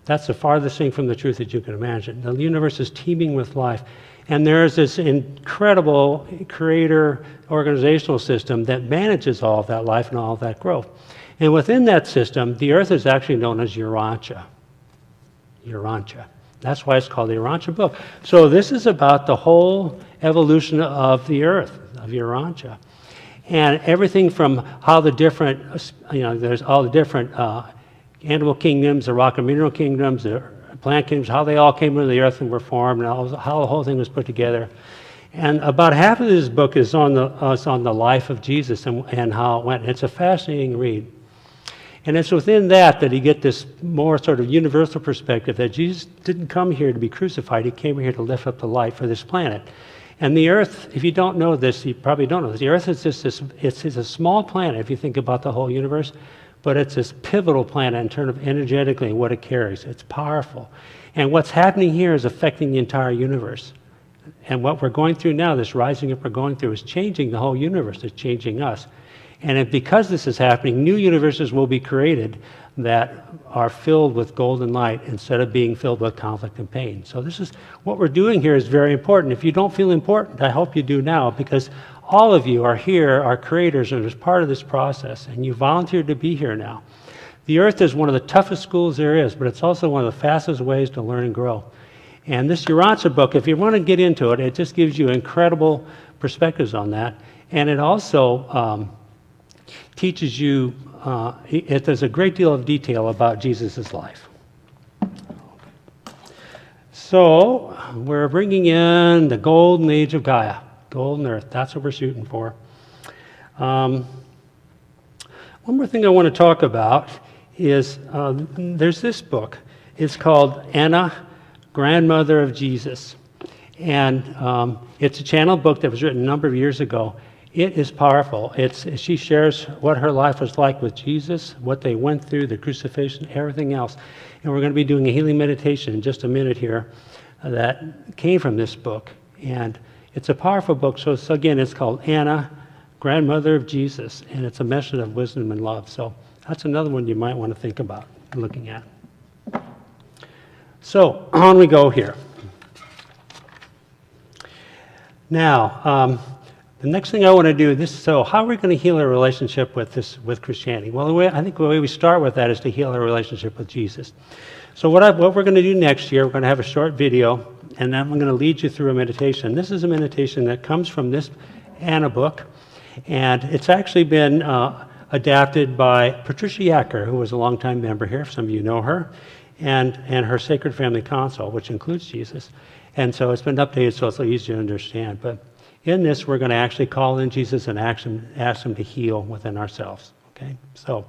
that's the farthest thing from the truth that you can imagine. The universe is teeming with life. And there's this incredible creator organizational system that manages all of that life and all of that growth. And within that system, the earth is actually known as Urantia. Urantia. That's why it's called the Urantia book. So this is about the whole evolution of the earth, of Urantia. And everything from how the different, there's all the different animal kingdoms, the rock and mineral kingdoms, the plant kingdoms, how they all came into the earth and were formed, and how the whole thing was put together. And about half of this book is on the life of Jesus and how it went. It's a fascinating read. And it's within that you get this more sort of universal perspective that Jesus didn't come here to be crucified. He came here to lift up the light for this planet. And the earth, if you don't know this, you probably don't know this. The earth is just it's a small planet if you think about the whole universe, but it's this pivotal planet in terms of energetically what it carries. It's powerful. And what's happening here is affecting the entire universe. And what we're going through now, this rising up we're going through, is changing the whole universe. It's changing us. And because this is happening, new universes will be created that are filled with golden light instead of being filled with conflict and pain. So this is what we're doing here is very important. If you don't feel important, I hope you do now, because all of you are here, are creators, and as part of this process, and you volunteered to be here now. The earth is one of the toughest schools there is, but it's also one of the fastest ways to learn and grow. And this Urantia book, if you want to get into it, it just gives you incredible perspectives on that. And it also teaches you, there's a great deal of detail about Jesus' life. So we're bringing in the golden age of Gaia, golden earth. That's what we're shooting for. One more thing I want to talk about is there's this book. It's called Anna, Grandmother of Jesus. And it's a channel book that was written a number of years ago. It is powerful. She shares what her life was like with Jesus, what they went through, the crucifixion, everything else. And we're going to be doing a healing meditation in just a minute here that came from this book. And it's a powerful book. So again, it's called Anna, Grandmother of Jesus, and it's a message of wisdom and love. So that's another one you might want to think about looking at. So on we go here. Now, the next thing I want to do, so how are we going to heal our relationship with Christianity? Well, I think the way we start with that is to heal our relationship with Jesus. So what we're going to do next year, we're going to have a short video, and then I'm going to lead you through a meditation. This is a meditation that comes from this Anna book, and it's actually been adapted by Patricia Yacker, who was a longtime member here, some of you know her, and her Sacred Family Council, which includes Jesus. And so it's been updated so it's easier to understand. But in this, we're going to actually call in Jesus and ask him to heal within ourselves. Okay? So,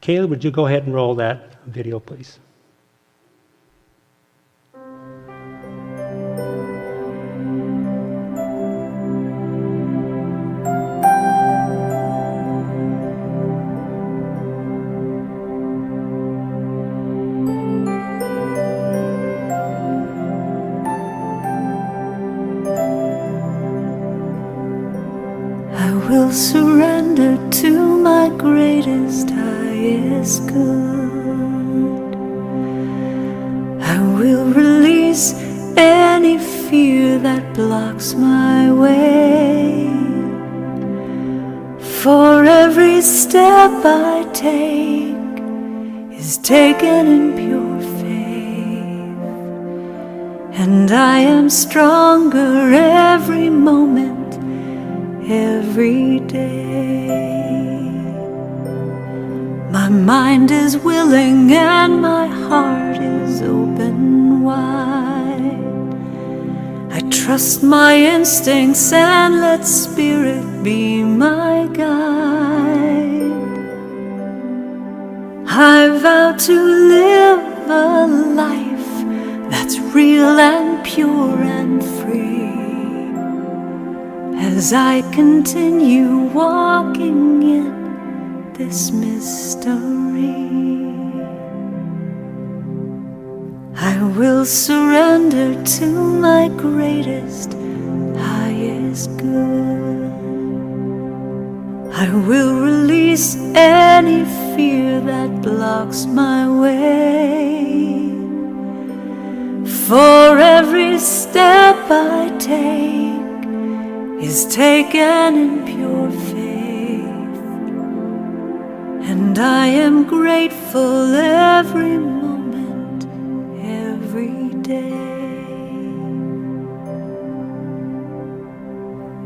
Kayla, would you go ahead and roll that video, please? Will surrender to my greatest, highest good. I will release any fear that blocks my way. For every step I take is taken in pure faith, and I am stronger every moment, every day. My mind is willing and my heart is open wide. I trust my instincts and let Spirit be my guide. I vow to live a life that's real and pure and free, as I continue walking in this mystery. I will surrender to my greatest, highest good. I will release any fear that blocks my way. For every step I take is taken in pure faith, and I am grateful every moment, every day.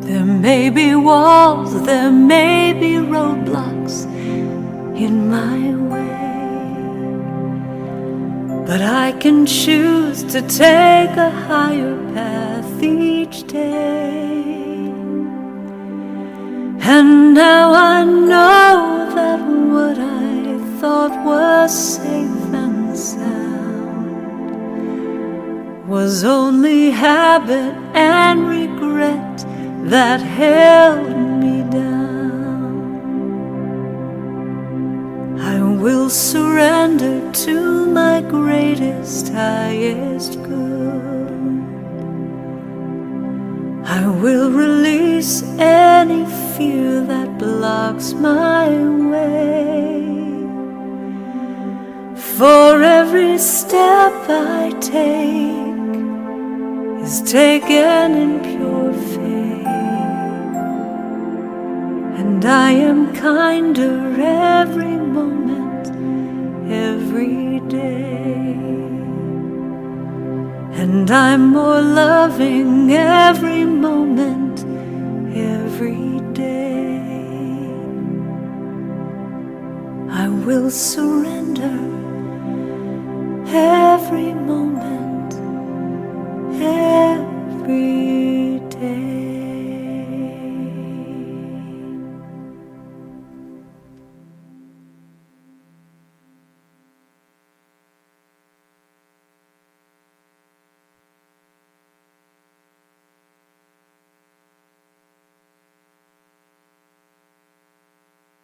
There may be walls, there may be roadblocks in my way, but I can choose to take a higher path each day. And now I know that what I thought was safe and sound was only habit and regret that held me down. I will surrender to my greatest, highest good. I will release any fear that blocks my way. For every step I take is taken in pure faith, and I am kinder every moment, every day. And I'm more loving every moment, every day. I will surrender every moment, every day.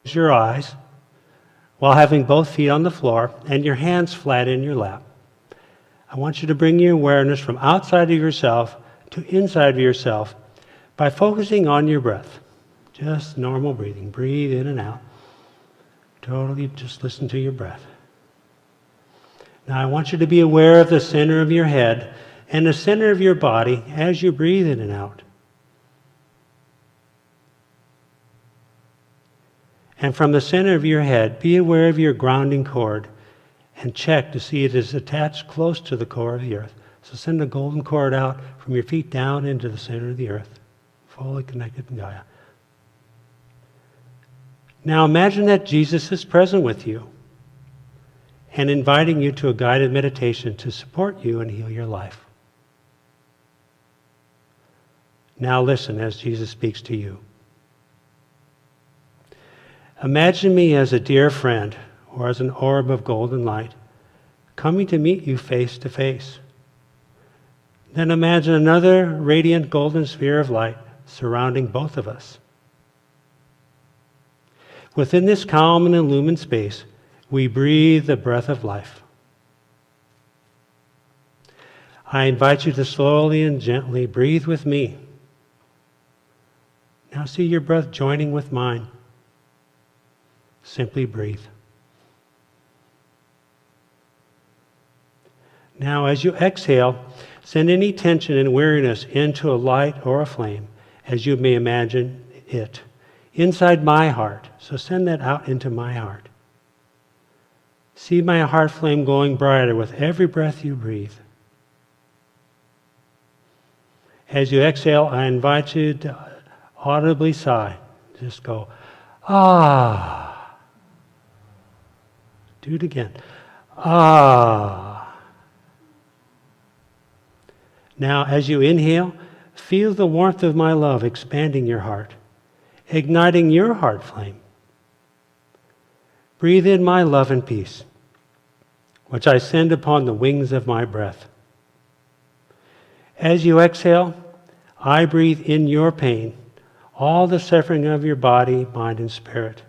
Your eyes while having both feet on the floor and your hands flat in your lap. I want you to bring your awareness from outside of yourself to inside of yourself by focusing on your breath. Just normal breathing. Breathe in and out. Totally just listen to your breath. Now I want you to be aware of the center of your head and the center of your body as you breathe in and out. And from the center of your head, be aware of your grounding cord and check to see it is attached close to the core of the earth. So send a golden cord out from your feet down into the center of the earth, fully connected to Gaia. Now imagine that Jesus is present with you and inviting you to a guided meditation to support you and heal your life. Now listen as Jesus speaks to you. Imagine me as a dear friend or as an orb of golden light coming to meet you face to face. Then imagine another radiant golden sphere of light surrounding both of us. Within this calm and illumined space, we breathe the breath of life. I invite you to slowly and gently breathe with me. Now see your breath joining with mine. Simply breathe. Now, as you exhale, Send any tension and weariness into a light or a flame, as you may imagine it, inside my heart. So send that out into my heart. See my heart flame going brighter with every breath you breathe. As you exhale, I invite you to audibly sigh. Just go, ah. Do it again. Ah. Now, as you inhale, feel the warmth of my love expanding your heart, igniting your heart flame. Breathe in my love and peace, which I send upon the wings of my breath. As you exhale, I breathe in your pain, all the suffering of your body, mind, and spirit.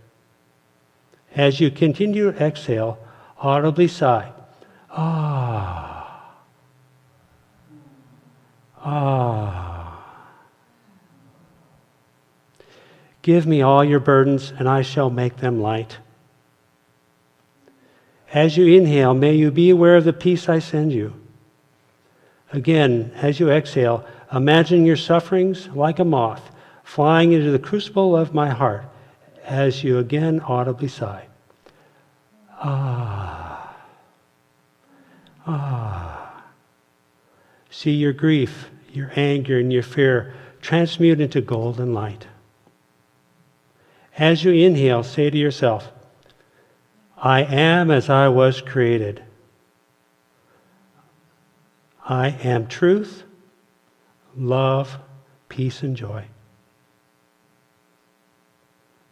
As you continue to exhale, audibly sigh, ah, ah. Give me all your burdens, and I shall make them light. As you inhale, may you be aware of the peace I send you. Again, as you exhale, imagine your sufferings like a moth flying into the crucible of my heart as you again audibly sigh. Ah. Ah. See your grief, your anger, and your fear transmute into golden light. As you inhale, say to yourself, I am as I was created. I am truth, love, peace, and joy.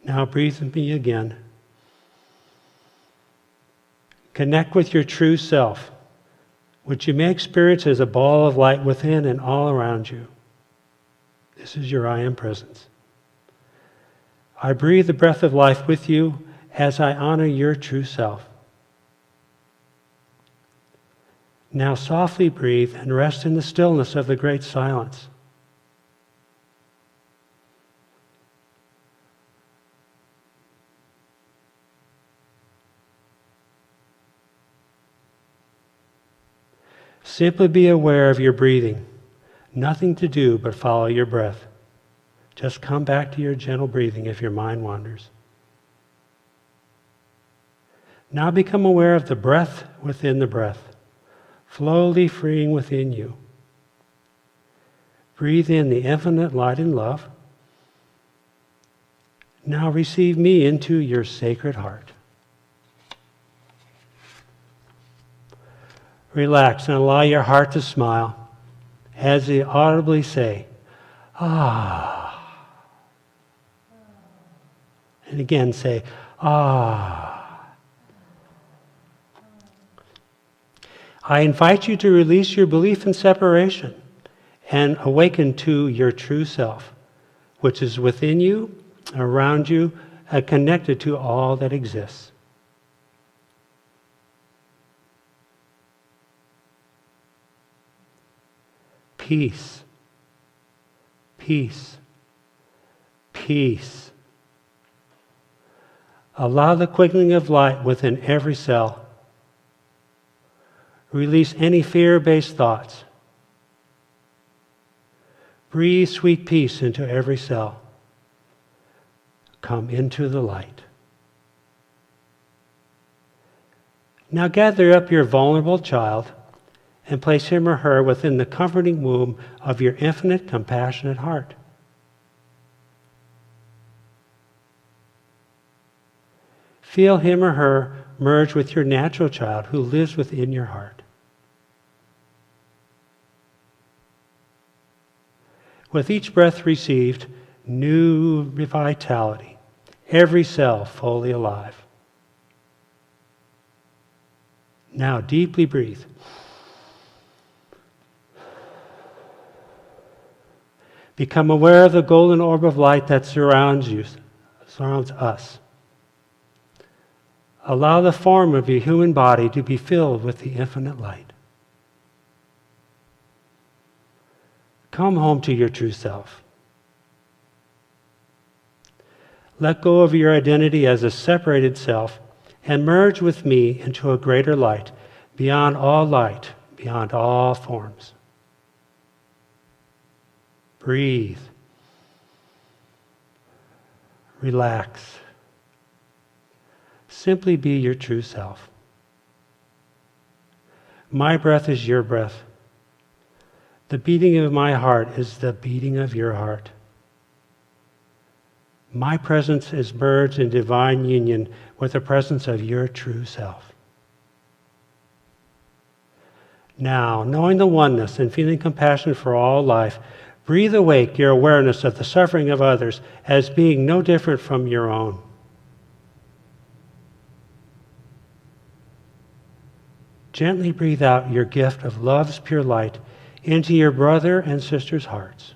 Now breathe with me again. Connect with your true self, which you may experience as a ball of light within and all around you. This is your I am presence. I breathe the breath of life with you as I honor your true self. Now softly breathe and rest in the stillness of the great silence. Simply be aware of your breathing. Nothing to do but follow your breath. Just come back to your gentle breathing if your mind wanders. Now become aware of the breath within the breath, slowly freeing within you. Breathe in the infinite light and love. Now receive me into your sacred heart. Relax and allow your heart to smile as you audibly say, ah. And again say, ah. I invite you to release your belief in separation and awaken to your true self, which is within you, around you, and connected to all that exists. Peace, peace, peace. Allow the quickening of light within every cell. Release any fear-based thoughts. Breathe sweet peace into every cell. Come into the light. Now gather up your vulnerable child and place him or her within the comforting womb of your infinite, compassionate heart. Feel him or her merge with your natural child who lives within your heart. With each breath received, new vitality, every cell fully alive. Now deeply breathe. Become aware of the golden orb of light that surrounds us. Allow the form of your human body to be filled with the infinite light. Come home to your true self. Let go of your identity as a separated self and merge with me into a greater light, beyond all forms. Breathe. Relax. Simply be your true self. My breath is your breath. The beating of my heart is the beating of your heart. My presence is merged in divine union with the presence of your true self. Now, knowing the oneness and feeling compassion for all life, breathe awake your awareness of the suffering of others as being no different from your own. Gently breathe out your gift of love's pure light into your brother and sister's hearts.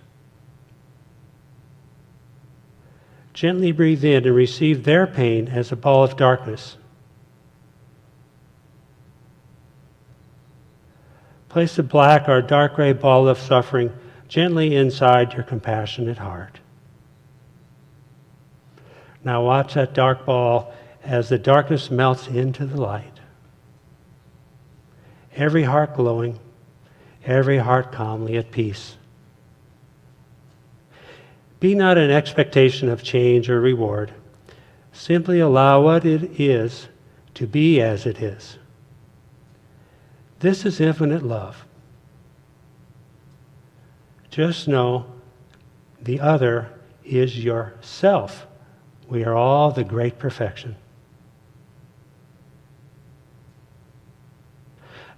Gently breathe in and receive their pain as a ball of darkness. Place a black or dark gray ball of suffering gently inside your compassionate heart. Now watch that dark ball as the darkness melts into the light. Every heart glowing, every heart calmly at peace. Be not in expectation of change or reward. Simply allow what it is to be as it is. This is infinite love. Just know the other is yourself. We are all the great perfection.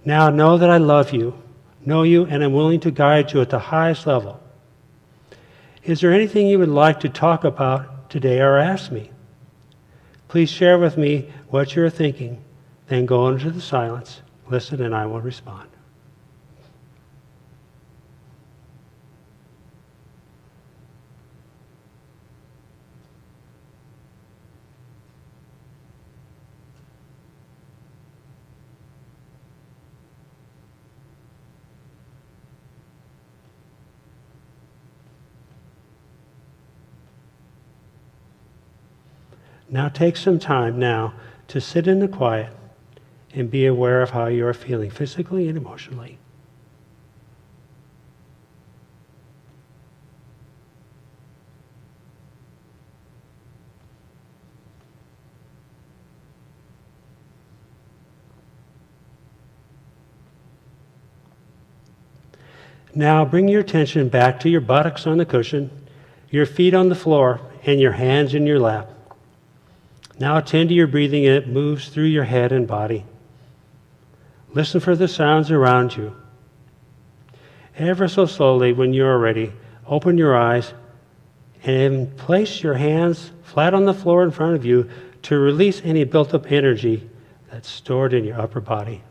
Now know that I love you, know you, and am willing to guide you at the highest level. Is there anything you would like to talk about today or ask me? Please share with me what you're thinking, then go into the silence, listen, and I will respond. Now take some time now to sit in the quiet and be aware of how you are feeling physically and emotionally. Now bring your attention back to your buttocks on the cushion, your feet on the floor, and your hands in your lap. Now attend to your breathing as it moves through your head and body. Listen for the sounds around you. Ever so slowly, when you are ready, open your eyes and place your hands flat on the floor in front of you to release any built-up energy that's stored in your upper body.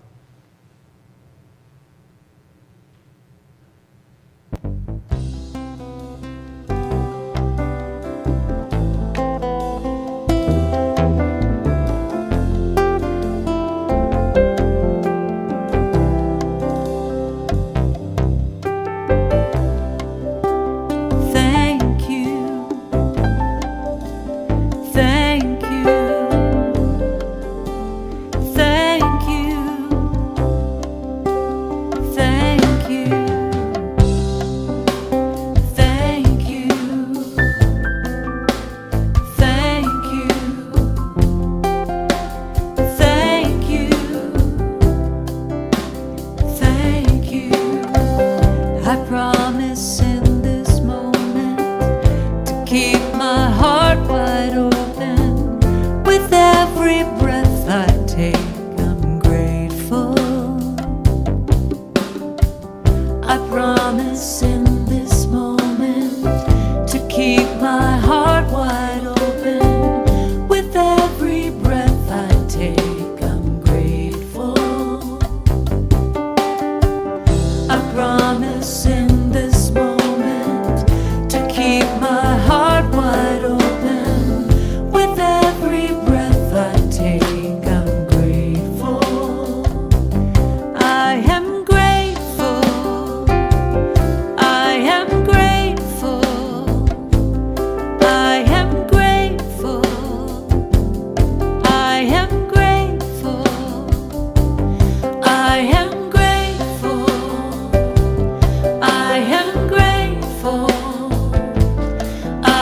Thank you. Thank you. Thank you.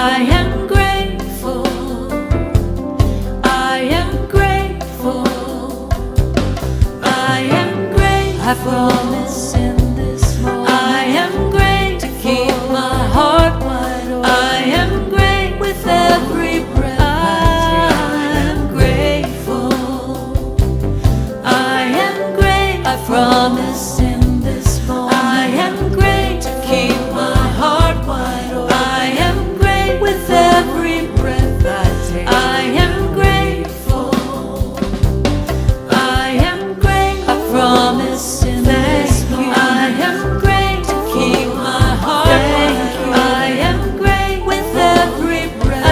I am grateful. I am grateful. I am grateful. I promise in this moment. I am grateful to keep my heart wide open. I am grateful with every breath I am grateful. I am grateful. I promise in this moment. I am grateful to keep my heart wide open. I am grateful with every breath I take. I am grateful. I am grateful. I promise in this moment. I am grateful to keep my heart wide open. I am grateful with every breath I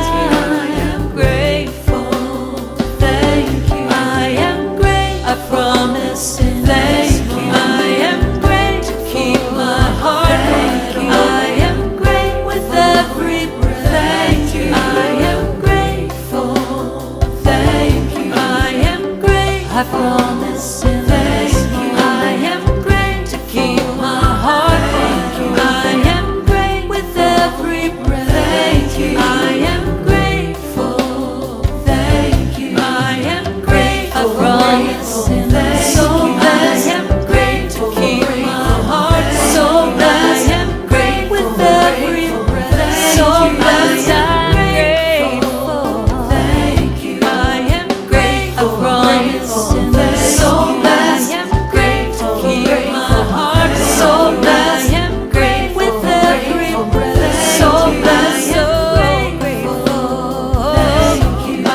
take. I am grateful. Thank you. I am grateful. I promise in this moment. I am grateful to keep my heart wide open. I am grateful with every breath. Thank you. I am grateful. Thank you. I am grateful. I promise in this moment. I am grateful to keep my heart wide open. I am grateful with every breath. Thank you. I am grateful. Thank you. I am grateful. I promise in this moment. I am grateful to keep my heart so blessed. I am grateful with every breath. So blessed. I'm grateful. Thank you. I am grateful. I promise in this so blessed. I am grateful to keep my heart so blessed. I am grateful with every breath. So blessed. So grateful. Thank you. I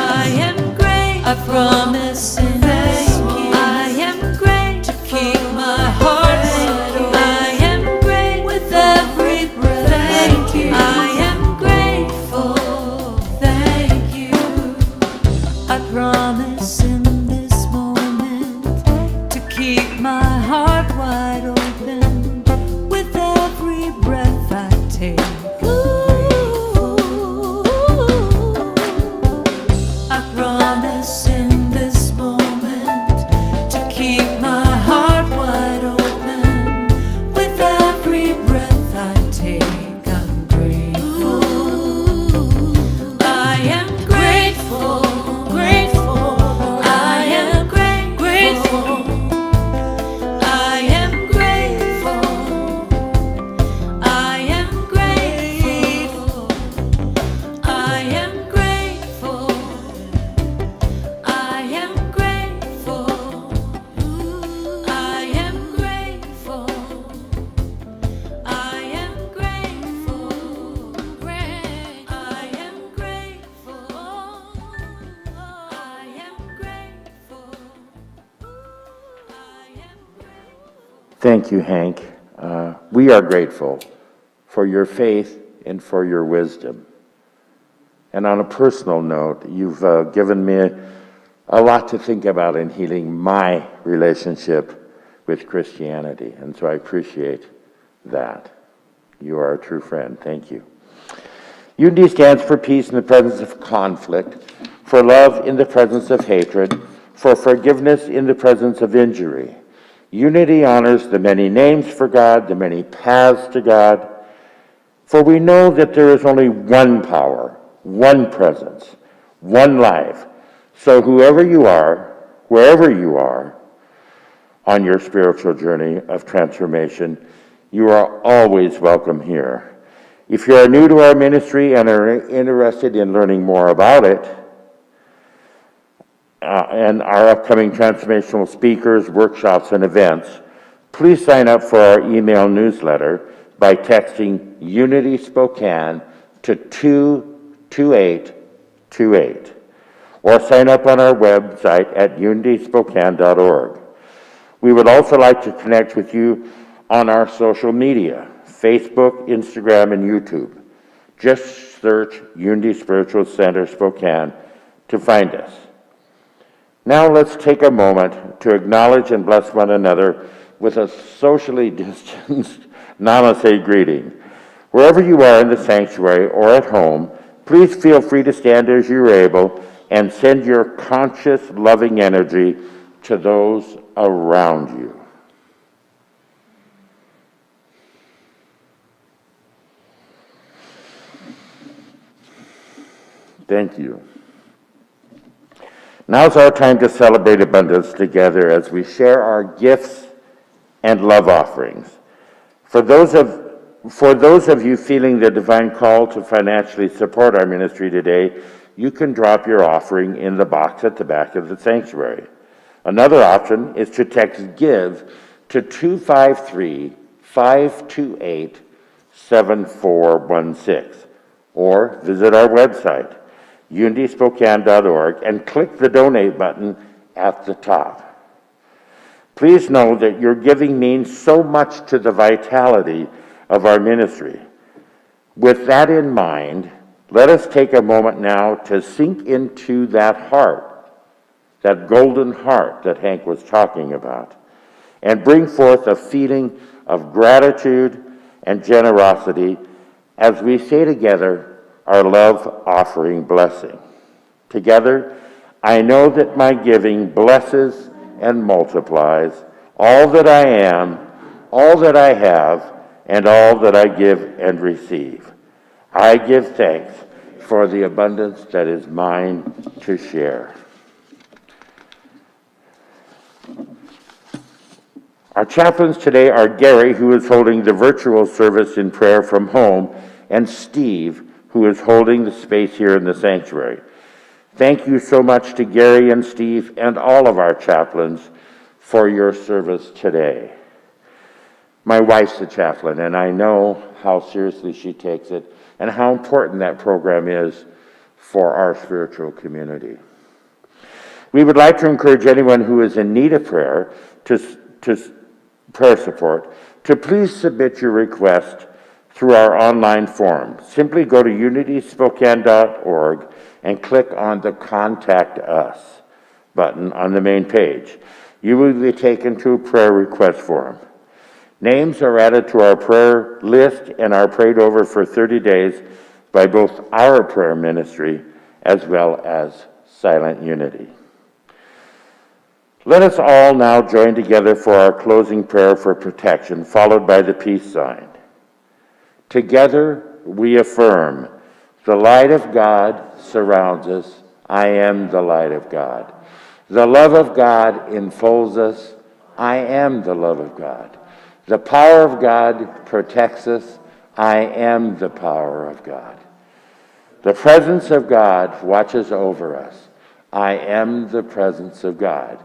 am grateful. I promise in this I am grateful to keep my heart wide open. I am grateful with every breath. Thank you. I am grateful. Thank you. I promise in this moment to keep my heart wide open with every breath I take. Ooh, I promise in this moment to keep my heart wide open with every breath I take. I'm grateful. I am grateful, grateful. I am grateful. I am grateful. I am grateful. I am grateful. I am grateful. I am grateful. I am grateful. I am grateful. I am grateful. I am grateful. Thank you, Hank. We are grateful for your faith and for your wisdom. And on a personal note, you've given me a lot to think about in healing my relationship with Christianity. And so I appreciate that. You are a true friend. Thank you. Unity stands for peace in the presence of conflict, for love in the presence of hatred, for forgiveness in the presence of injury. Unity honors the many names for God, the many paths to God, for we know that there is only one power, one presence, one life. So whoever you are, wherever you are on your spiritual journey of transformation, you are always welcome here. If you are new to our ministry and are interested in learning more about it, and our upcoming transformational speakers, workshops, and events, please sign up for our email newsletter by texting Unity Spokane to 22828, or sign up on our website at unityspokane.org. We would also like to connect with you on our social media, Facebook, Instagram, and YouTube. Just search Unity Spiritual Center Spokane to find us. Now let's take a moment to acknowledge and bless one another with a socially distanced namaste greeting. Wherever you are in the sanctuary or at home, please feel free to stand as you're able and send your conscious, loving energy to those around you. Thank you. Now's our time to celebrate abundance together as we share our gifts and love offerings. For those of you feeling the divine call to financially support our ministry today, you can drop your offering in the box at the back of the sanctuary. Another option is to text GIVE to 253-528-7416, or visit our website, unityspokane.org, and click the donate button at the top. Please know that your giving means so much to the vitality of our ministry. With that in mind, let us take a moment now to sink into that heart, that golden heart that Hank was talking about, and bring forth a feeling of gratitude and generosity as we say together our love offering blessing. Together, I know that my giving blesses and multiplies all that I am, all that I have, and all that I give and receive. I give thanks for the abundance that is mine to share. Our chaplains today are Gary, who is holding the virtual service in prayer from home, and Steve, who is holding the space here in the sanctuary. Thank you so much to Gary and Steve and all of our chaplains for your service today. My wife's a chaplain, and I know how seriously she takes it and how important that program is for our spiritual community. We would like to encourage anyone who is in need of prayer to prayer support to please submit your request through our online form. Simply go to unityspokane.org and click on the Contact Us button on the main page. You will be taken to a prayer request form. Names are added to our prayer list and are prayed over for 30 days by both our prayer ministry as well as Silent Unity. Let us all now join together for our closing prayer for protection, followed by the peace sign. Together we affirm, the light of God surrounds us. I am the light of God. The love of God enfolds us. I am the love of God. The power of God protects us. I am the power of God. The presence of God watches over us. I am the presence of God.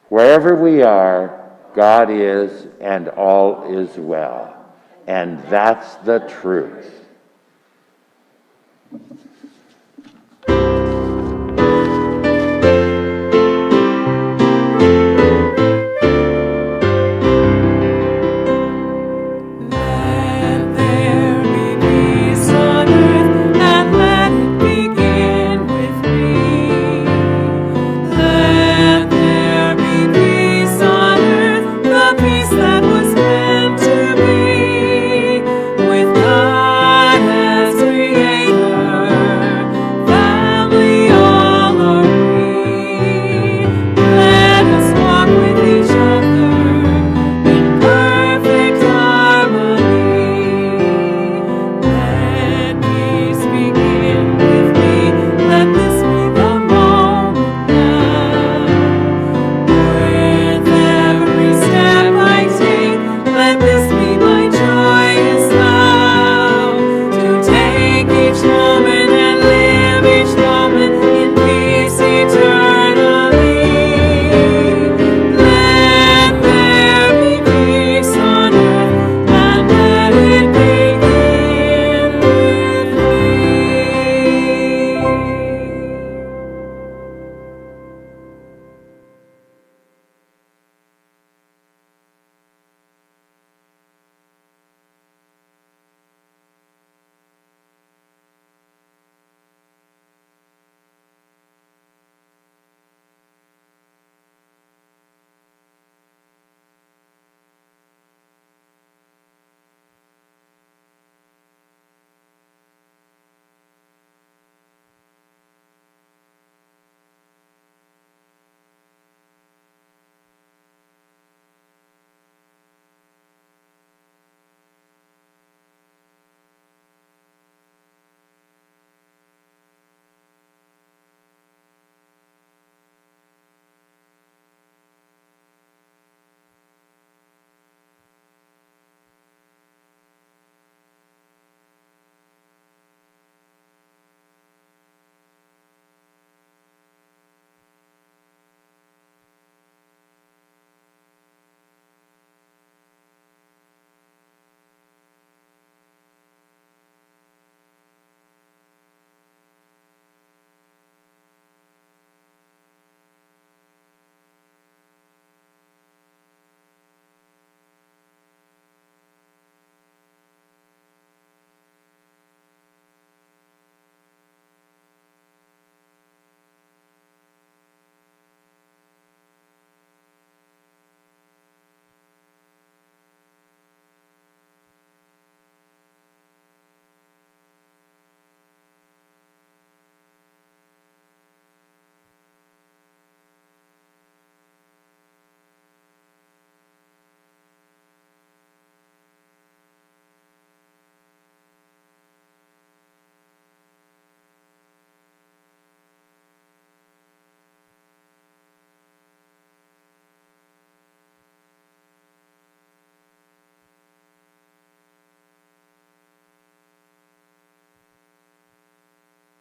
Wherever we are, God is, and all is well. And that's the truth.